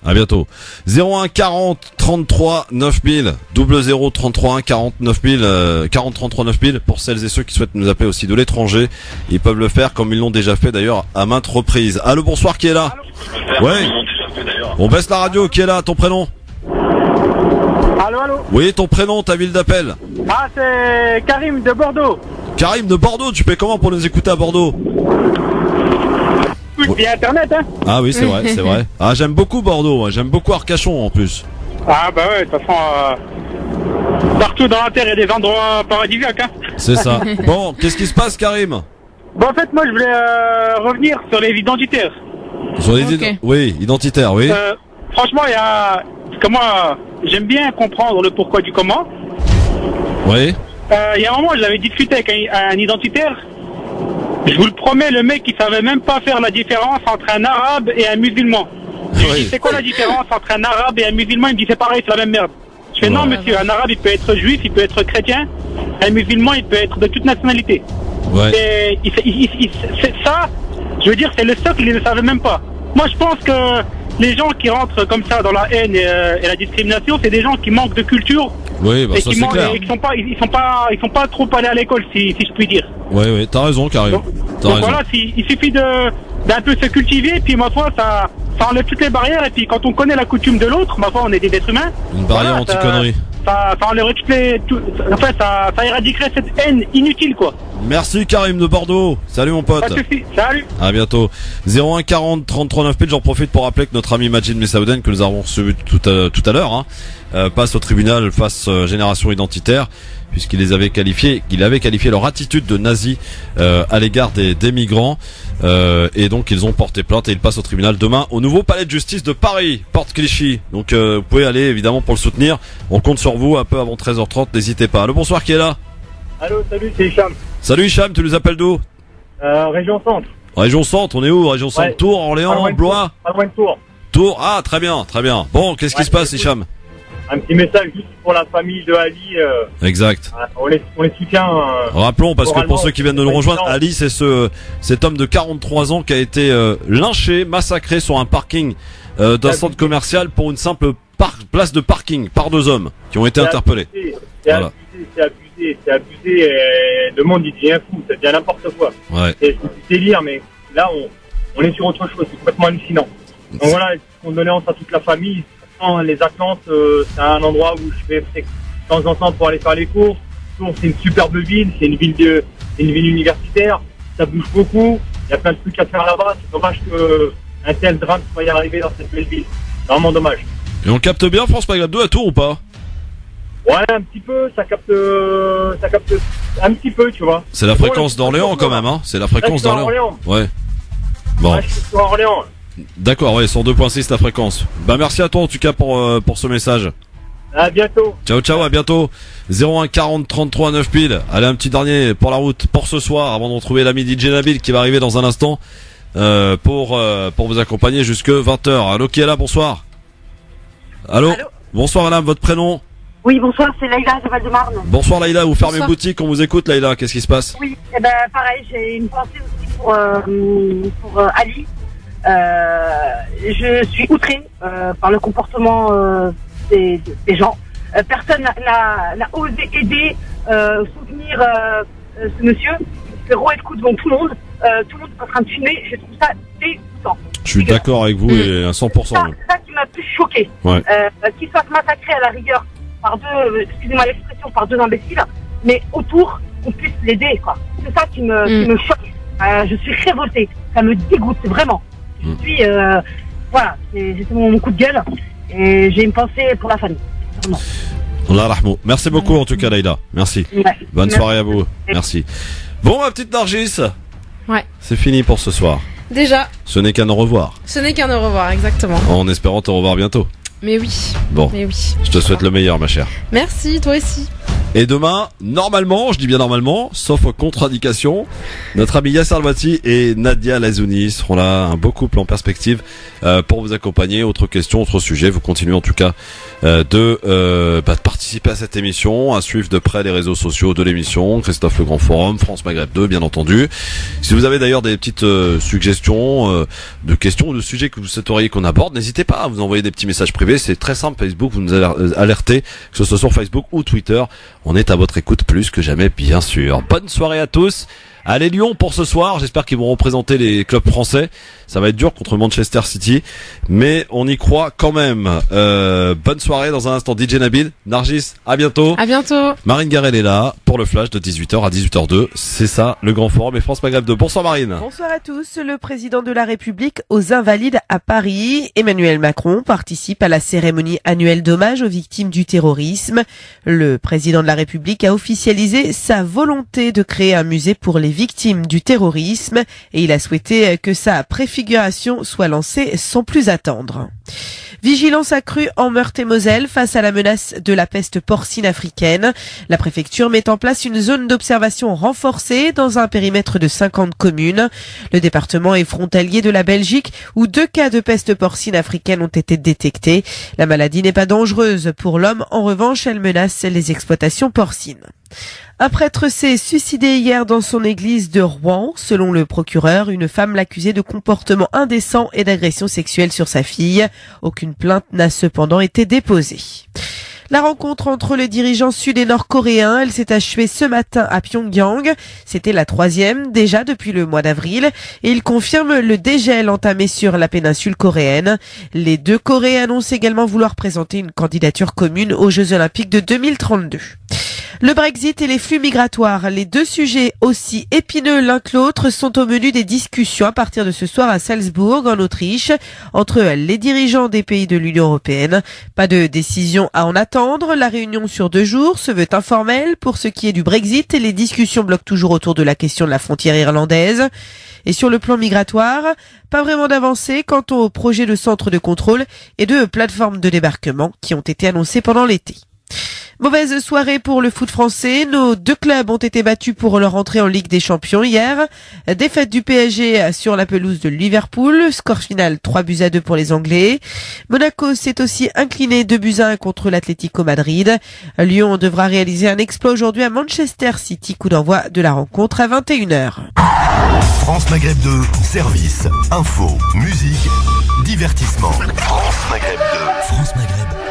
À bientôt. 01 40 33 9000 00 33 1 40 9000 40 33 9000 pour celles et ceux qui souhaitent nous appeler aussi de l'étranger. Ils peuvent le faire comme ils l'ont déjà fait d'ailleurs à maintes reprises. Allô, bonsoir, qui est là? Ouais. On baisse la radio, qui est là? Ton prénom? Allô, allô. Oui, ton prénom, ta ville d'appel? Ah, c'est Karim de Bordeaux. Karim de Bordeaux, tu payes comment pour nous écouter à Bordeaux? Via Internet, hein. Ah oui, c'est vrai, c'est vrai. Ah, j'aime beaucoup Bordeaux, moi. J'aime beaucoup Arcachon en plus. Ah bah ouais, de toute façon, partout dans la Terre, il y a des endroits paradisiaques, hein. C'est ça. Bon, qu'est-ce qui se passe, Karim? Bon, en fait, moi, je voulais revenir sur les identitaires. Sur les oui, identitaires, oui. Franchement, il y a... Parce que moi, j'aime bien comprendre le pourquoi du comment. Oui. Il y a un moment, j'avais discuté avec un identitaire. Je vous le promets, le mec, il savait même pas faire la différence entre un arabe et un musulman. Je lui dis, c'est quoi la différence entre un arabe et un musulman? Il me dit, c'est pareil, c'est la même merde. Je fais, non, monsieur, un arabe, il peut être juif, il peut être chrétien. Un musulman, il peut être de toute nationalité. Ouais. Et c'est ça, je veux dire, c'est le socle, il ne le savait même pas. Moi, je pense que les gens qui rentrent comme ça dans la haine et la discrimination, c'est des gens qui manquent de culture. Oui, bah et ça qui c'est clair. Et ils sont pas trop allés à l'école, si je puis dire. Oui, t'as raison, Karim. Donc voilà, il suffit d'un peu se cultiver, puis ma foi, ça enlève toutes les barrières, et puis quand on connaît la coutume de l'autre, ma foi, on est des êtres humains. Une barrière anti-connerie. Ça enlèverait ça éradiquerait cette haine inutile, quoi. Merci Karim de Bordeaux. Salut mon pote. Pas de soucis. Salut. À bientôt. 01 40 33 9000. J'en profite pour rappeler que notre ami Majid Messaouden, que nous avons reçu tout à l'heure, passe au tribunal face Génération Identitaire, puisqu'il avait qualifié leur attitude de nazis à l'égard des migrants, et donc ils ont porté plainte et ils passent au tribunal demain au nouveau palais de justice de Paris, porte Clichy. Donc vous pouvez aller évidemment pour le soutenir. On compte sur vous un peu avant 13h30. N'hésitez pas. Allô, bonsoir, qui est là? Allô, salut, c'est Hicham. Salut Hicham, tu nous appelles d'où? Région Centre. Région Centre, on est où? Région Centre, Ouais. Tours, Orléans, Blois? Pas loin de Tours. Tours, ah très bien, très bien. Bon, qu'est-ce qui se passe, Hicham? Un petit message juste pour la famille de Ali. Exact. On les soutient. Rappelons, parce que pour moralement, ceux qui viennent de nous rejoindre, Ali, c'est cet homme de 43 ans qui a été lynché, massacré sur un parking d'un centre commercial pour une simple place de parking par deux hommes qui ont été interpellés. Voilà. C'est abusé, et le monde il devient fou, ça devient n'importe quoi. Ouais. C'est du délire, mais là on est sur autre chose, c'est complètement hallucinant. Donc voilà, condoléances à toute la famille. Les Atlantes, c'est un endroit où je vais de temps en temps pour aller faire les courses. Tours, c'est une superbe ville, c'est une ville universitaire, ça bouge beaucoup, il y a plein de trucs à faire là-bas, c'est dommage qu'un tel drame soit y arriver dans cette belle ville. C'est vraiment dommage. Et on capte bien France Maghreb 2 à Tours ou pas? Ouais, un petit peu, ça capte un petit peu, tu vois. C'est la fréquence d'Orléans quand même, hein. C'est la fréquence d'Orléans. Ouais. Bon. Ouais, je suis sur Orléans. D'accord, ouais, 102.6 la fréquence. Bah merci à toi en tout cas pour ce message. À bientôt. Ciao, à bientôt. 01 40 33 9000. Allez, un petit dernier pour la route pour ce soir avant de retrouver l'ami DJ Nabil qui va arriver dans un instant pour vous accompagner jusque 20h. Allô, qui est là? Bonsoir. Allô. Bonsoir madame, votre prénom? Oui, bonsoir, c'est Laïla de Val-de-Marne. Bonsoir Laïla, vous fermez boutique, on vous écoute Laïla, qu'est-ce qui se passe? Oui, pareil, j'ai une pensée aussi pour Ali. Je suis outrée par le comportement des gens. Personne n'a osé aider, soutenir ce monsieur. Il fait rouer le coup devant tout le monde. Tout le monde est en train de fumer. Je trouve ça dégoûtant. Je suis d'accord avec vous et à 100%. C'est ça qui m'a plus choqué. Ouais. Qu'il soit massacré à la rigueur par excusez-moi l'expression, par deux imbéciles, mais autour, on puisse l'aider, quoi. C'est ça qui me choque. Je suis révoltée. Ça me dégoûte, vraiment. Je suis, voilà, c'était mon coup de gueule et j'ai une pensée pour la famille. Vraiment. Allah rahmou. Merci beaucoup en tout cas, Leïla. Merci. Ouais. Bonne soirée à vous. Merci. Bon, ma petite Nargis. Ouais. C'est fini pour ce soir. Déjà. Ce n'est qu'un au revoir. Ce n'est qu'un au revoir, exactement. En espérant te revoir bientôt. Mais oui. Bon. Mais oui. Je te souhaite le meilleur, ma chère. Merci, toi aussi. Et demain, normalement, je dis bien normalement, sauf contre-indication, notre ami Yasser Al-Wati et Nadia Lazouni seront là, un beau couple en perspective, pour vous accompagner. Autre question, autre sujet, vous continuez en tout cas de participer à cette émission, à suivre de près les réseaux sociaux de l'émission, Christophe Le Grand Forum, France Maghreb 2, bien entendu. Si vous avez d'ailleurs des petites suggestions de questions ou de sujets que vous souhaiteriez qu'on aborde, n'hésitez pas à vous envoyer des petits messages privés. C'est très simple, Facebook, vous nous alertez, que ce soit sur Facebook ou Twitter. On est à votre écoute plus que jamais, bien sûr. Bonne soirée à tous. Allez Lyon pour ce soir, j'espère qu'ils vont représenter les clubs français. Ça va être dur contre Manchester City, mais on y croit quand même. Bonne soirée, dans un instant DJ Nabil. Nargis, à bientôt. À bientôt. Marine Garel est là pour le flash de 18h à 18h02. C'est ça, le Grand Forum et France Maghreb 2. Bonsoir Marine. Bonsoir à tous. Le président de la République aux Invalides à Paris, Emmanuel Macron, participe à la cérémonie annuelle d'hommage aux victimes du terrorisme. Le président de la République a officialisé sa volonté de créer un musée pour les victimes du terrorisme et il a souhaité que sa préfiguration soit lancée sans plus attendre. Vigilance accrue en Meurthe-et-Moselle face à la menace de la peste porcine africaine. La préfecture met en place une zone d'observation renforcée dans un périmètre de 50 communes. Le département est frontalier de la Belgique où 2 cas de peste porcine africaine ont été détectés. La maladie n'est pas dangereuse pour l'homme. En revanche, elle menace les exploitations porcines. Un prêtre s'est suicidé hier dans son église de Rouen. Selon le procureur, une femme l'accusait de comportement indécent et d'agression sexuelle sur sa fille. Aucune plainte n'a cependant été déposée. La rencontre entre les dirigeants sud et nord-coréens, elle s'est achevée ce matin à Pyongyang. C'était la 3e déjà depuis le mois d'avril et il confirme le dégel entamé sur la péninsule coréenne. Les 2 Corées annoncent également vouloir présenter une candidature commune aux Jeux Olympiques de 2032. Le Brexit et les flux migratoires, les 2 sujets aussi épineux l'un que l'autre, sont au menu des discussions à partir de ce soir à Salzbourg, en Autriche, entre les dirigeants des pays de l'Union européenne. Pas de décision à en attendre. La réunion sur 2 jours se veut informelle pour ce qui est du Brexit et les discussions bloquent toujours autour de la question de la frontière irlandaise. Et sur le plan migratoire, pas vraiment d'avancée quant au projet de centre de contrôle et de plateforme de débarquement qui ont été annoncés pendant l'été. Mauvaise soirée pour le foot français. Nos 2 clubs ont été battus pour leur entrée en Ligue des Champions hier. Défaite du PSG sur la pelouse de Liverpool. Score final 3-2 pour les Anglais. Monaco s'est aussi incliné 2-1 contre l'Atlético Madrid. Lyon devra réaliser un exploit aujourd'hui à Manchester City. Coup d'envoi de la rencontre à 21h. France Maghreb 2, service, info, musique, divertissement. France Maghreb 2. France Maghreb